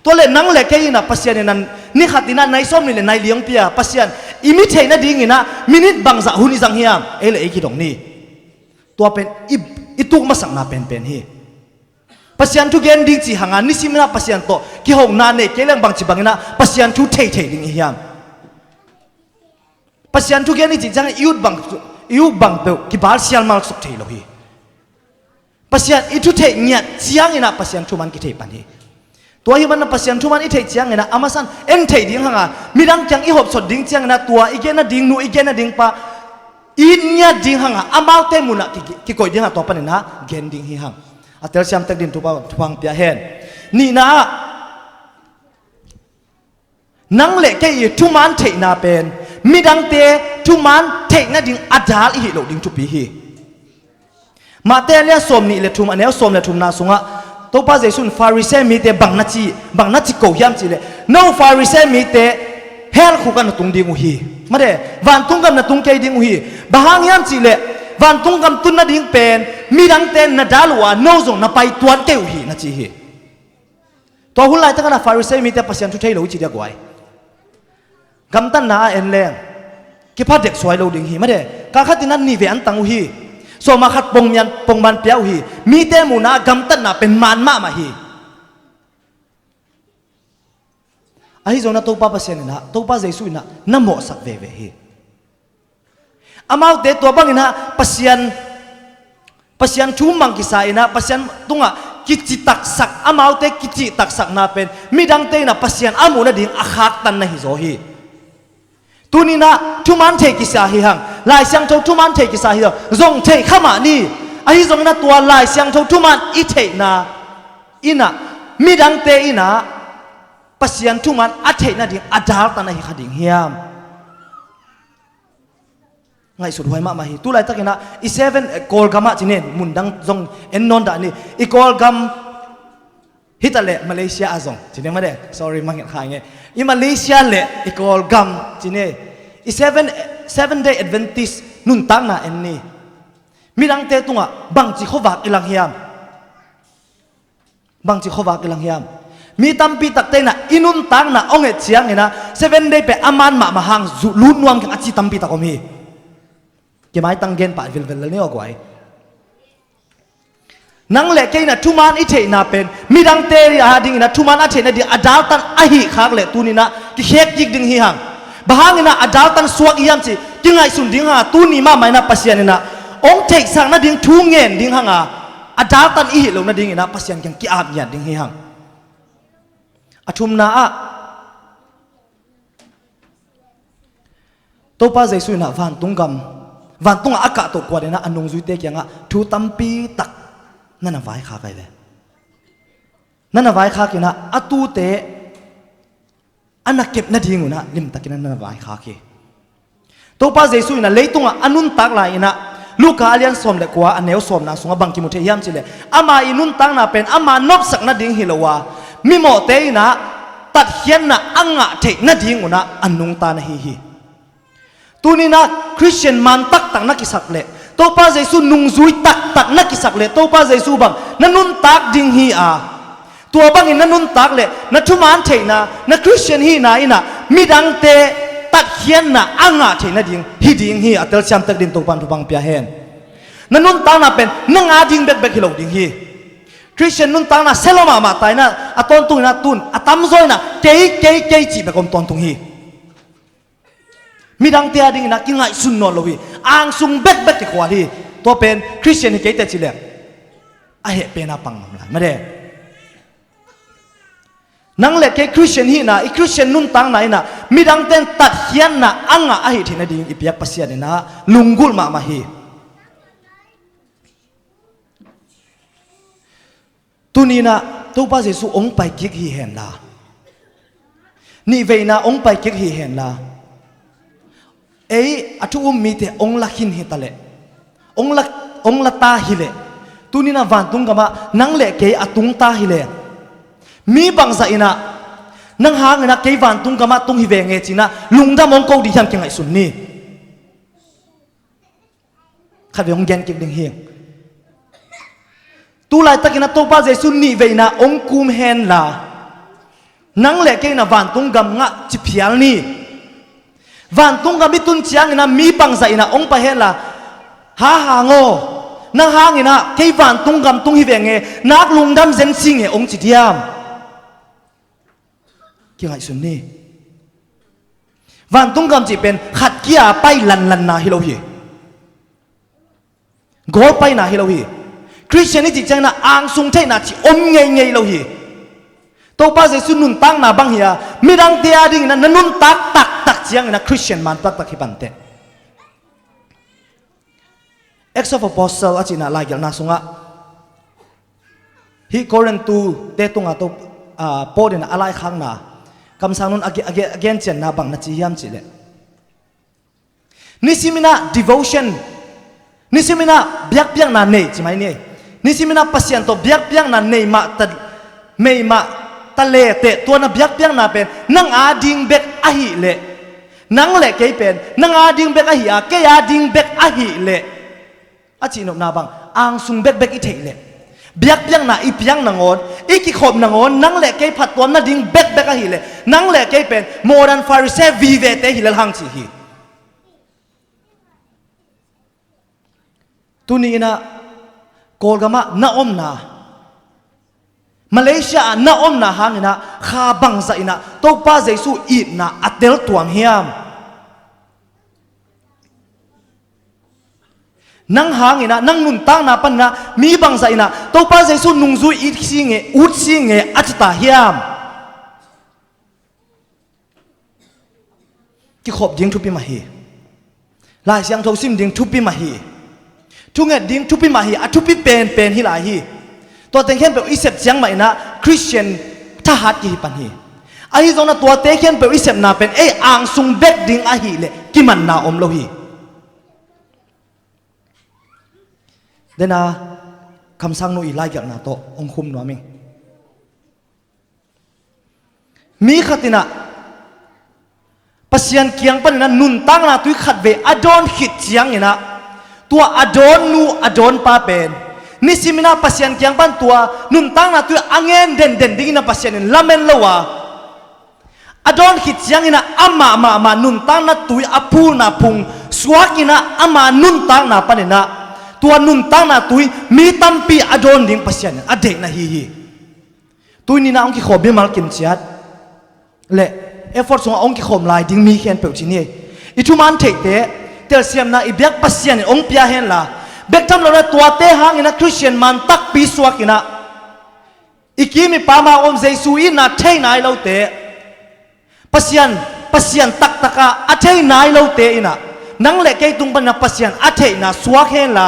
ตัวเล่นนังเล็กแค่นะปัศยันนั้นนี่ขัดดินะในส้มนี่เลยในเลี้ยงเปียปัศยันอิมิเทนะดิ้งนะมินิดบางจะหุนิจังเฮียมเอเลเอกิดงนี่ตัวเป็นอิตุกมาสังนาเป็นฮีปัศยันทุกเกนดิ้งจีหังานนิสิมนะปัศยันโตกิหงนาเนเกลังบางจีบางนะปัศยันทุเทดิ้งเฮียมปัศยันทุกเกนนี่จีจังยุดบางเปลกิบาลเซียนมาสุกเทโลฮีปัศยันอิทุเทเนียเจียงนะปัศยันทุมันกิเทปันฮีตัวที่มันปัศยันทุมันอิเทเจียงนะอามาสันเอ็นเทดิ้งหังามีดังจังอิหอบสดดิ้งเจียงนะตัวอีเกนนะดิ้งนูอีเกนนะดิ้งปะอินเนี่ยดิ้งหังอามาเตมุนะกิโกยดิ้งหังตัวปนนะเกนดิ้งฮิหังอัตเตอร์ซิมตักดินทุบังเปียเฮนนี่นะนังเล็กแค่ทุมันเทนาเป็นมีดังเตทุมันเทนะดิ้งอัดาลอิโลดิ้งทุปีฮีมาเตเลียสมนี่เลทุมอันเนี้ยสมเลทุมนาสุงะตัวป้าเจสุนฟาริเซมีเตบังนัจิโกยามจีเลยโนฟาริเซมีเตเฮลคุกันตุงดิ้งอุฮีมาเดวันตุงกันตุงเกยดิ้งอุฮีบางยามจีเลยวันตุงกันตุนนะดิ้งเป็นมีดังเตนนะดาลวาโนซงนะไปตวนเกยอุฮีนะจีฮีตัวหุ่นไล่ตั้งกันฟาริเซมีเตปัศยันทุเทโลจีเดียกไว้กำตันนาเอ็นแรงกิพัดเด็กสวยโลดิ้งฮีมาเดกาขัดตินันนี่เวอันตังอุฮีโซมาขัดปงมันเปียวฮีมีเตมูนากำตันนาเป็นมันมาฮีไอ้โซนาตัวป้าปัศยันนะตัวป้าเจสุนะน้ำหมอสักเวฮีอามาเตตัวบังนะปัศยันชูมังกิสายนะปัศยันตุงะกิจิตักสักอามาเตกิจิตักสักนาเป็นมีดังเตนะปัศยันอามูนะดิ้งอาคักตันนะฮิโซฮีตัวนี้นะทุมันเทกิสาฮิหังลายเสียงโจทุมันเทกิสาฮิหังจงเทข้ามานี่ไอ้จงนะตัวลายเสียงโจทุมันอิเทนะอินะมีดังเตอินะปัศยันทุมันอัเทนะดิ้งอาดาลตันนะฮิขดิ้งเฮียมไงสุดหวยมาฮีตัวไรตักนะอีเซเว่นกอลกัมจีเนมุนดังจงเอ็นนอนดานี่อีกอลกัม ฮิตาเลมาเลเซียอาซงจีเนมาเด sorry มังเห็นขายไงอีมาเลเซียเลอีกอลกัมจีเนอี7 day Adventist นุนตังนะเอ็นนี่มีดังเตตุงะบังจิขวักอิลังเฮียมบังจิขวักอิลังเฮียมมีตัมปีตักเตนะอินุนตังนะองเอเชียงนะ7 day เปอามันมาหังลุนนวมกันอจิตัมปีตักอมีเกี่ยไม้ตังเกนป่าเวลนี่ออกไว้นังเล็กแค่น่ะทุมันอิเทน่ะเป็นมีดังเตรียดิ่งน่ะทุมันอิเทน่ะดิ่งอดาลตันอหิขากเล็กตัวนี้น่ะที่เฮกยิกดิ่งหิหังบางน่ะอดาลตันสวกยามสิดิ่งไงสุนดิ่งหาตัวนี้มาไม่น่ะปัสยานี่น่ะองเทกสังน่ะดิ่งทุ่งเงินดิ่งหังอดาลตันอิหิลงน่ะดิ่งน่ะปัสยานยังกิอาบยันดิ่งหิหังอทุมน่ะตัวป้าใจสุยน่ะวันตุงกำวันตุงอากาศตกกว่าเนี่ยน่ะอันนงจุยเตกยังทูตัมปีตักนั่นน่ะไว้ข้าใครเลยนั่นน่ะไว้ข้ากินนะอตูเตอันนักเก็บนาทีงูนะลิมตะกินนั่นน่ะไว้ข้าเกตัวป้าเจสุยนะเลยตรงอันนุนตักลายนะลูกค้าเลี้ยงสมเด็กกว่าอันเนวสมนะสงบังกิมุเทียมจิเลอามาอินุนตักนะเป็นอามานบสักนาดิ่งฮิลวามีหมอเตยนะตัดเขียนนะอังะเทนาดิ่งงูนะอันนุงตานะฮีตัวนี้นะคริสเตียนมันตักนักกิสักเล่ตัวป้าเจสุนุงซุยตักนักกิสักเล่ตัวป้าเจสุบังนั่นนุนตักดิ่งฮีตัวบังอินนั่นนุนตักเล่นั่นทุมันเทนะนั่นคริสเตียนฮีนะอินะมีดังเตตัดเขียนนะอังะเทนะดิ่งฮีดิ่งฮีอัตลชามตักดิ่งตัวปันทุบังเปียเฮนนั่นนุนตักนะเป็นนั่งอาดิ่งเบกฮิโลดิ่งฮีคริสเตียนนุนตักนะเซโลมาตายนะอัตอนตุงนะตุนอัตัมซอยนะเกยจีเบกอมตอนตุงฮีมีดังเตียดิ่งนะกินไงสุนนอลวีอ่างซุงเบ็ดที่ขวาที่ตัวเป็นคริสเตียนที่เกิดจิเลไอเหเป็นอาปังอะไรไม่ได้นังเล็กคริสเตียนที่นะอีคริสเตียนนุ่นตังไหนนะมีดังเต้นตัดเขียนนะอ่างไอที่นั่นดิ่งอีเปียกปัสยานี่นะลุงกุลมาฮีตัวนี้นะตัวป้าเจสุองไปกิกฮีเห็นละนี่เวนะองไปกิกฮีเห็นละเอ้อทุมมีแต่องลักหินเหตุเล่องลักตาหิเลตุนี่นะวันตุงกมานังเล่เกยอตุงตาหิเลมีบางใจนะนังหางนะเกยวันตุงกมาตุงหิเวงเงจินะลุงดามองกูดิฉันเก่งไอสุนนี่ข้าเวงเกนเก่งดึงเฮียตุไลตะกินะตัวป้าเจสุนนี่เวนะองคุมเฮนลานังเล่เกยนะวันตุงกมงะจิพิยัลนี่วันตุงกับมิตุนเชียงนะมีปังใจนะองไปเห็นละหาโง่นังหางนะแค่วันตุงกับตุงฮิเวงเงนักลุงดำเซนซิงเงองจิตยามเกี่ยงไอสุนนี่วันตุงกับจีเป็นขัดเกียร์ไปลันนาฮิโลฮีโกไปนาฮิโลฮีคริสเตียนนี่จิตใจนะอ่างซุงเทนะจีอมเงยโลฮีตัวป้าเจสุนุนตังนาบังเฮียมีดังเตียดิ่งนะนุนตักเจียงนะคริสเตียนมันตักฮิปันเต Acts of Apostle อาจินะลายกันนาสุงะฮิโคเรนตูเตตุงะตัวโปเดนะอะไรข้างน่ะคำสั่งนุนagain เจนนาบังนะจียามจิเลนิสิมินะ devotion นิสิมินะเบียกนาเนยจิไหมเนี่ยนิสิมินะปัสยันตัวเบียกนาเนยมาตัดไม่มาตะเลเตตัวนับยักษ์นาเป็นนังอาดิงเบกอหิเลนังเล็กเป็นนังอาดิงเบกอหิอาเกียดิงเบกอหิเลอาจีนบนาบังอ่างซุงเบกอีเทเลเบียกนาอีเปียงนางอนอีกิขบนางอนนังเล็กผัดตัวนัดิงเบกอหิเลนังเล็กเป็นโมดันฟาริเซวีเวเตหิเลหังจีฮีตุนีนะโกลกามะนาอมนามาเลเซียน่าอมน่าหางนะข้าบังใจนะตัวป้าเจสุอีนะอัตเดลตัวเฮียมนั่งหางนะนั่งนุนตั้งนะปันนะมีบังใจนะตัวป้าเจสุนุงซุอีสิงเงอุดสิงเงอัจตาเฮียมกี่ขบดิ้งทุบปีมาฮีลายเสียงทงซิมดิ้งทุบปีมาฮีทุงเงดิ้งทุบปีมาฮีอัทุบปีเป็นฮิลาฮีตัวเต็งเข้มเป็นอิสเซปเสียงใหม่นะคริสเตียนทหารกี่ปันฮีไอ้ตรงนั้นตัวเต็งเข้มเป็นอิสเซปนาเป็นอ่างซุงเบ็ดดิ่งอาฮีเลยกิมันนาอมโลฮีเดน่าคำสั่งนู้อีไล่กันนะโตองคุมหนัวมิง มีขัดนะปัสยันเกียงปันนั้นนุนตั้งนะตุยขัดเวอดอนหิดเจียงนะตัวอดอนนูอดอนปาเป็นนี่สิมินาปัสยันเกียงปันตัวนุนตั้งนะตุยอังเงินเด่นเด่นดิ้งนะปัสยันลาเมนละวะอดอนหิดเจียงนะอามานุนตั้งนะตุยอภูนะพุงสวากินะอามานุนตั้งนะปันนะตัวนุนตั้งนะตุยมีตัมปีอดอนดิ้งปัสยันอเด็กนะฮีตุยนี่นะองค์ขอบิมาลกิมเชียดเละเอฟฟอร์ตส่งองค์ขมลายดิ้งมีเขียนเปิดที่นี่อิทุมันเทคเตะเตลเซียมนะอีเบียกปัสยันองค์พิยาเห็นละเบกทำเราเนี่ยตัวเตะหางอินะคริสเตียนมันตักปีสวากินะอีกีมีปามาอมเจสุอินะเทนายเราเตะปัสยันตักตะอาเทนายเราเตะอินะนังเล็กไอ้ตุงปันนะปัสยันอาเทนะสวาเห็นละ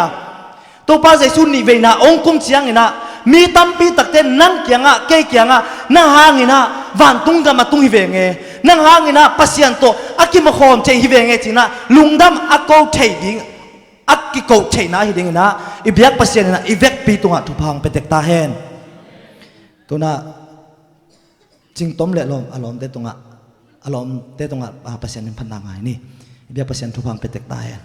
ตัวป้าเจสุนิเวนะองค์กุมเชียงอินะมีตัมปีตักเตนั่งเกียงอ่ะเกยเกียงอ่ะนั่งหางอินะวันตุงกันมาตุงฮิเวงเงนั่งหางอินะปัสยันโตอากิมาโคมเจฮิเวงเงจีนะลุงดำอากูเทดิ้งอากิโกเทนะฮิดิ้งนะอีเบียกปัสยันนะอีเวกปีตุงอ่ะทุพังเป็นเด็กตาเห็นตัวน่ะจริงต้มเละลมอารมณ์เตตุงอ่ะอารมณ์เตตุงอ่ะปัสยันพันนางไงนี่อีเบียกปัสยันทุพังเป็นเด็กตาเห็น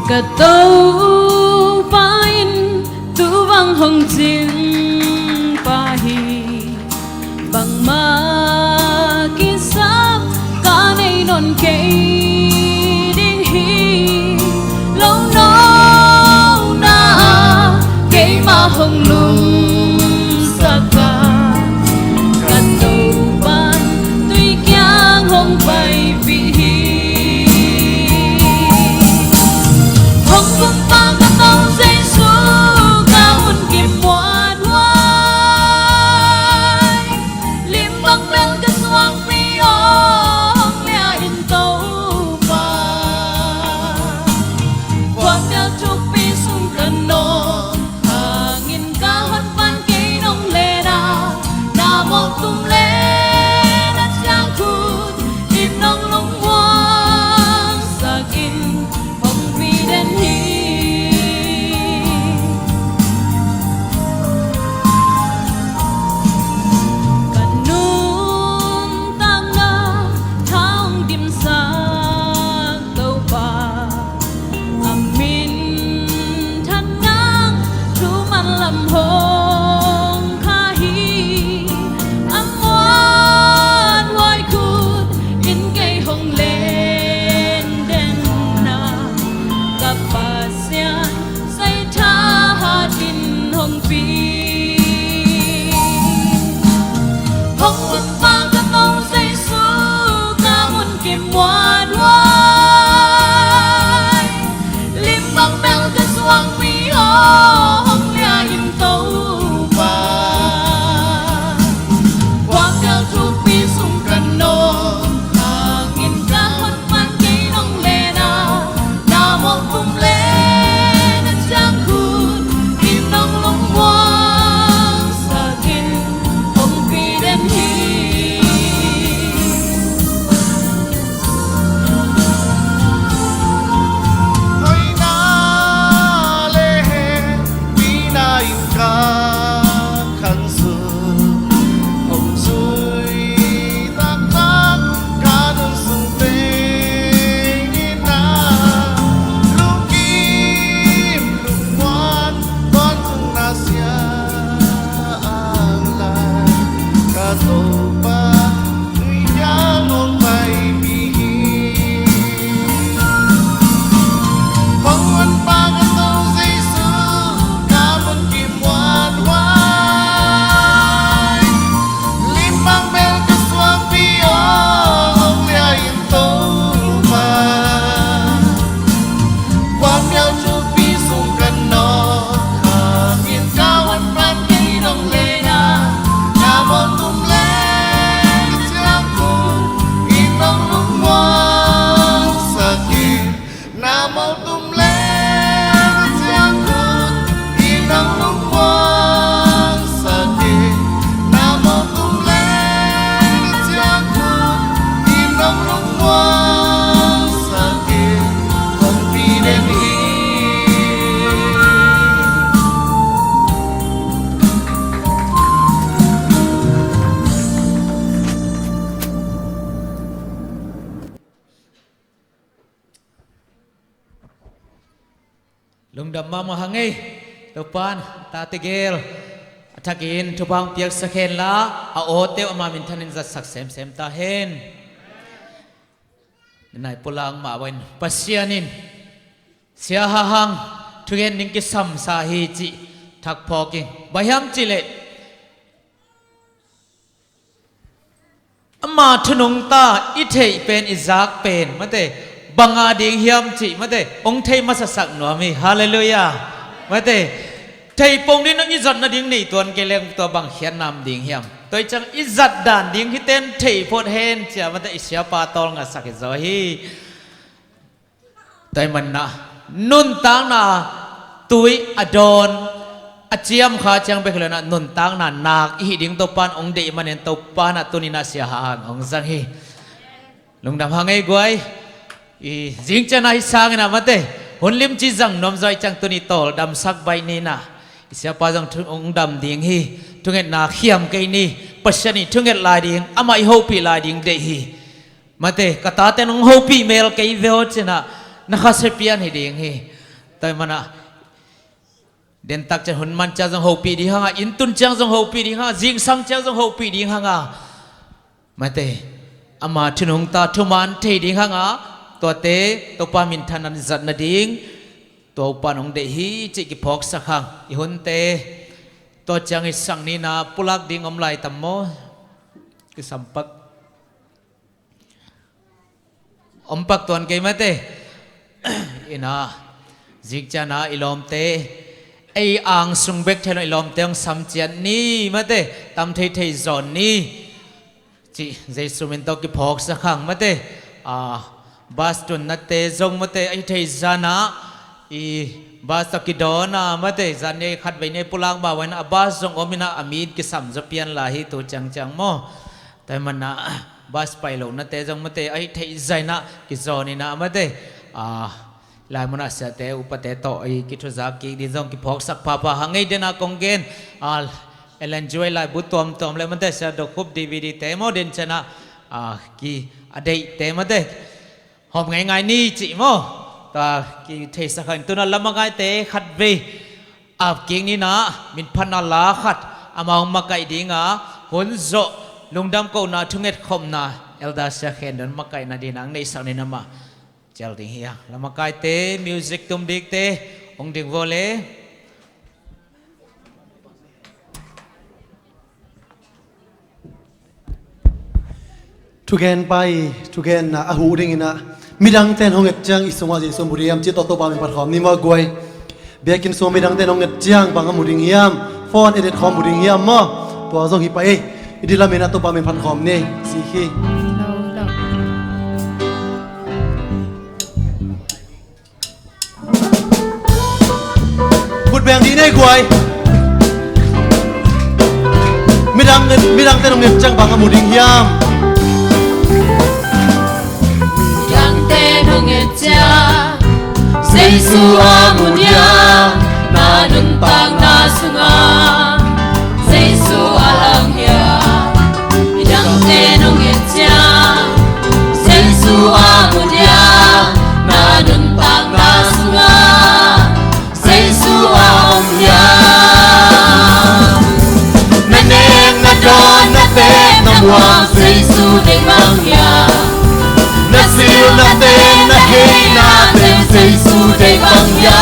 Cả tàu phai tu vang hồng chinh pa hi bằng ma kisah cả này non kê đinh hi lâu lâu na kê ma hồng lung sa ca cả tàu ban tuy kiang hồng bay vì hangin ka lung dam ma hangai topan ta tigel athakin thubang piak sakhen la a ote ama min thanin za sak sem ta hen nai pulang ma wen pasianin sia ha hang thugen ning ki sam sa hi chi thak phoking bayam chile ama thunung ta i thei pen izak pen mate banga ding hiam chi mate ong thei ma sa sak no mi hallelujah mate thei pong din ang izat na ding nei tuan keleng to bang hian nam ding hiam toi chang izat dan ding hi ten thei phot hen cha mate isya pa tol nga sak zo hi toi man na nun tang na tui adon achiam kha chang be khlana nun tang na nak hi ding to pan ong de manen to pan atunina sia hang ong jang hi lungdam hangai guai i jing chana hi sang na mate honlim chi jang nom zoi chang tuni tol dam sak bai ni na sia pa jang ong dam ding hi tunget na khiam ke ni pasani tunget lai ding amai ho pi lai ding de hi mate kata ten ong ho pi mel ke veo chena na kha se pian hi ding hi tai mana den tak cha hun man cha jong ho pi di hanga in tun chang jong ho pi di ha jing sang chang jong ho pi di hanga mate ama thunung ta thuman thei ding hanga to te to pa min thanan zat na ding to pa nong de hi chi ki phok sa khang i hun te to chang i sang ni na pulak ding om lai tam mo ki sampak om pak ton ke mate ina jing cha na ilom te ai ang sung bek thelo ilom teong sam chian ni mate tam thei thei zon ni chi jesu min to ki phok sa khang mate bas tun na te zong mate ai thei zana i bas ta ki dona mate zane khat bai ne pulang ba wan abas zong omina amid ki sam zo pian la hi to chang chang mo tai man na bas pai lo na te zong mate ai thei zaina ki zoni na mate lai mona sa te upate to ai ki thuza ki di zong ki phok sak pa pa hangai dena kongen enjoy lai bu tom le mate sa do khup dvd te mo den chana ki adei te mate hom ngai ni chi mo ta ki thei sa khan tuna lamagai te khat ve ap king ni na min phana la khat amang makai dinga hun zo lungdam ko na thunget khom na elda sa khen don makai na dinang nei sang ni nama chel ding hiya lamakai te music tum dik te ong ding vole thugen pai thugen na ahu ding ina midang ten honget chang isonga je som buriam chi to to ba min pat khom ni ma goi bekin so midang ten honget chang bang amuring hiam phone edit khom muring hiam mo to zong hi pai idila mena to ba min pat khom ne si khi put bang di nei goi midang ten honget chang bang amuring hiam Jesu amunya na nuntang na sunga Jesu alang ya idang tenong etya Jesu amunya na nuntang na sunga Jesu amunya naneng na don na te na muang Jesu deng mangya nasil natin na hey natin Jesu de bangya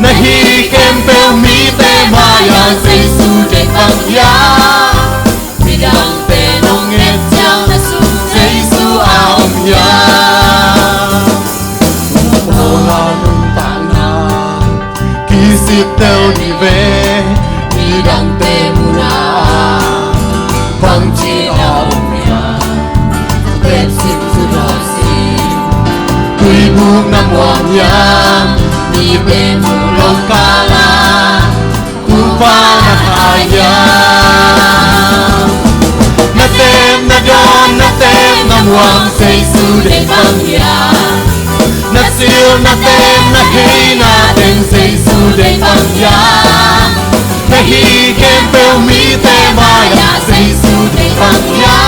nahi kempel mi te maya Jesu de bangya bidang penong etjang nasu Jesu aumya mola nung tanga kisit tel di ve bidang te muna bangchi aumya Pepsi Ibuk na muang yang Ni bemulong kala Kupa na kaya Natem na don Natem na muang Jesu de bangya Nasil natem na hey natin Jesu de bangya Nahi kempel mi te maya Jesu de bangya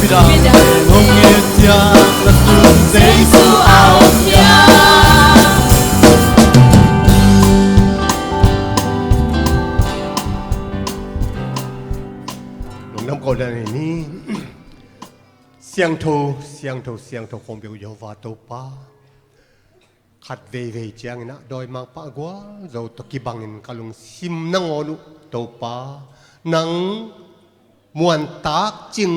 Bidang penong etya Nasun Jesu aumya น้ำก่อนนี่เสียงโทคงเบียวโยวาโตปาขัดเวเจียงนะโดยมังปะกัวเราตะกี้บังอินกะลุงซิมนังอนุโตปานังมวนตากจิง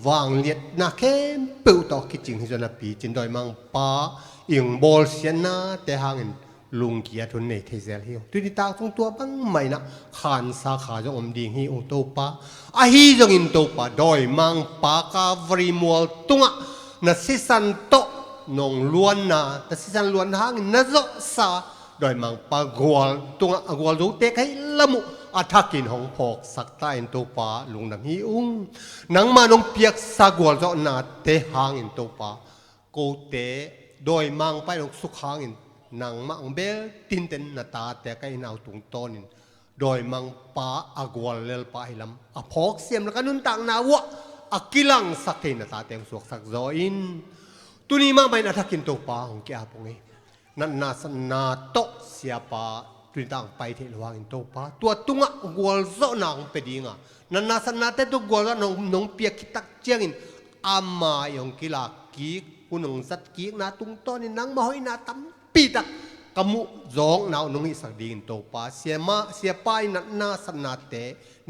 วางเลียดนาเข้มเปิวตอกกิจิงฮิจนาปีจินโดยมังปาอิงบอลเสียนาแต่หางอินลุงเกียทุนในเทเซลฮิวตุนิตาตรงตัวบังไม่นะขานสาขาจงอมดีฮิโอโตปาอาฮีจงอินโตปาโดยมังปากาบริมวลตุงะนัสิสันโตนงล้วนนะนัสิสันล้วนหางนัจซาโดยมังปากวลตุงะกวลรูเตกให้ละมุอาทักินของพอกสักใต้อินโตปาลุงนังฮิอุงนังมานงเปียกสากวลจอนาเตหางอินโตปาโกเตโดยมังไปลงสุขหางอินนางมังเบลตินเตนนาตาแต่ก็อินเอาตุงต้นินโดยมังปาอากวลเลลปาฮิลัมอพอกเสียมแล้วก็นุนต่างนาวะอากิลังสักเทนาตาเตงสวกสักโซอินตุนี้มังไปนาทักินโตปาของแกพงเอนันนาสนาโตเสียปาตุนี้ต่างไปเทลวางอินโตปาตัวตุงะกวลโซนางเปดิงะนันนาสนาเตตุกวลนงเปียกิตักเจียงอินอามายองกิลากีกุนงสัตกีนาตุงต้นินนังมาหอยนาตัมปีตักกมุจองนาวนงอิสักดินโตปาเสียป้ายนัดนาสนาเต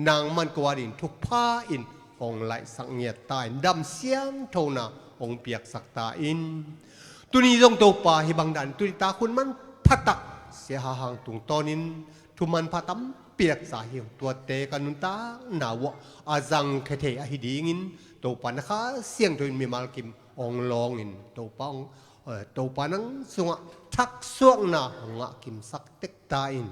นางมันกวาดินทุกผ้าอินองไหลสังเงียตายดำเสียงโทนาองเปียกสักตาอินตุนี้จงโตปาฮิบังดันตุนิตาคุณมันพัตักเสียหางตุงตอนินทุมันพัตัมเปียกสาหิวตัวเตกันนุนตานาวะอาจังเคเทอหิดีงินโตปานะคะเสียงโดยมีมาลกิมองลองอินโตปองโตปานังสงะทักสวงนาหงะกิมสักเต็กตาอิน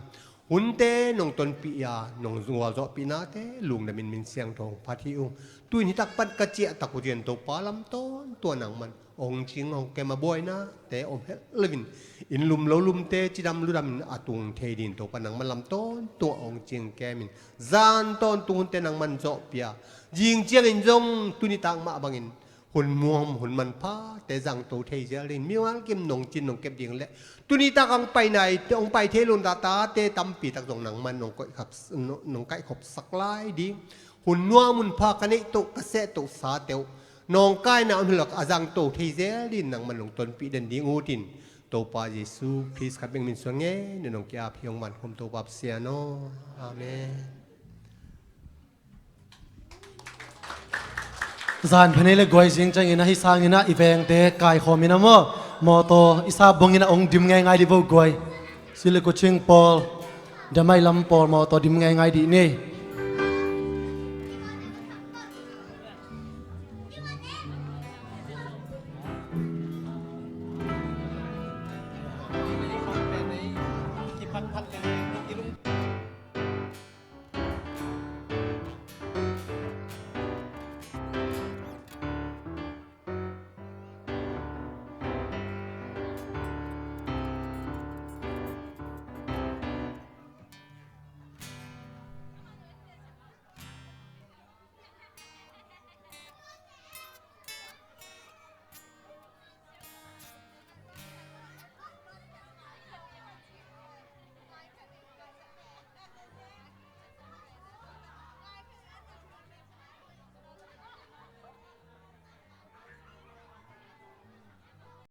หุ่นเตนงตนปิยานงจัวจอปินาเตลุงดมินมินเสียงทองพัทิอุตุนิตักปันกะเจียตะกุเรียนโตปาลำต้นตัวหนังมันองชิงองแกมาบ่อยนะแต่อมเฮลวินอินลุมเลลุมเตจิดำลุดำอาตุงเทดินโตปานังมันลำต้นตัวองจิงแกมินจานต้นตุงเตนังมันจอปิยายิงเจียงอินจงตุนิตังมาบังอินหุ่นมัวหุ่นมันพ้าแต่จังโตเทเจรินมีวันกิมนงจินนงเก็บยิงเละตุนี้ตากังไปไหนองไปเทลุนตาตาเตตำปีตักตรงหนังมันนงก้อยขับนงไก่ขบสักลายดีหุ่นนัวมุนพากันนี้ตุกระเสตุสาเตียวนองไก่น่ะอุ่นหลักอาจังโตเทเจรินหนังมันลงตนปีเดินดีงูตินโตปาเยซูคริสต์ขับเป็นมินสวงเง่เนนงเกียบยงมันคมโตปับเสียโนอาเมนจานพเนเลกวยจิงจังอินะฮิสางอินะอีเวงเตกายขอมินะมอโตอิซาบงอินะองดิมง่ายๆดิบกวยสิเลกุชิงปอลดะไม่ลำปอลมอโตดิมง่ายๆดินี่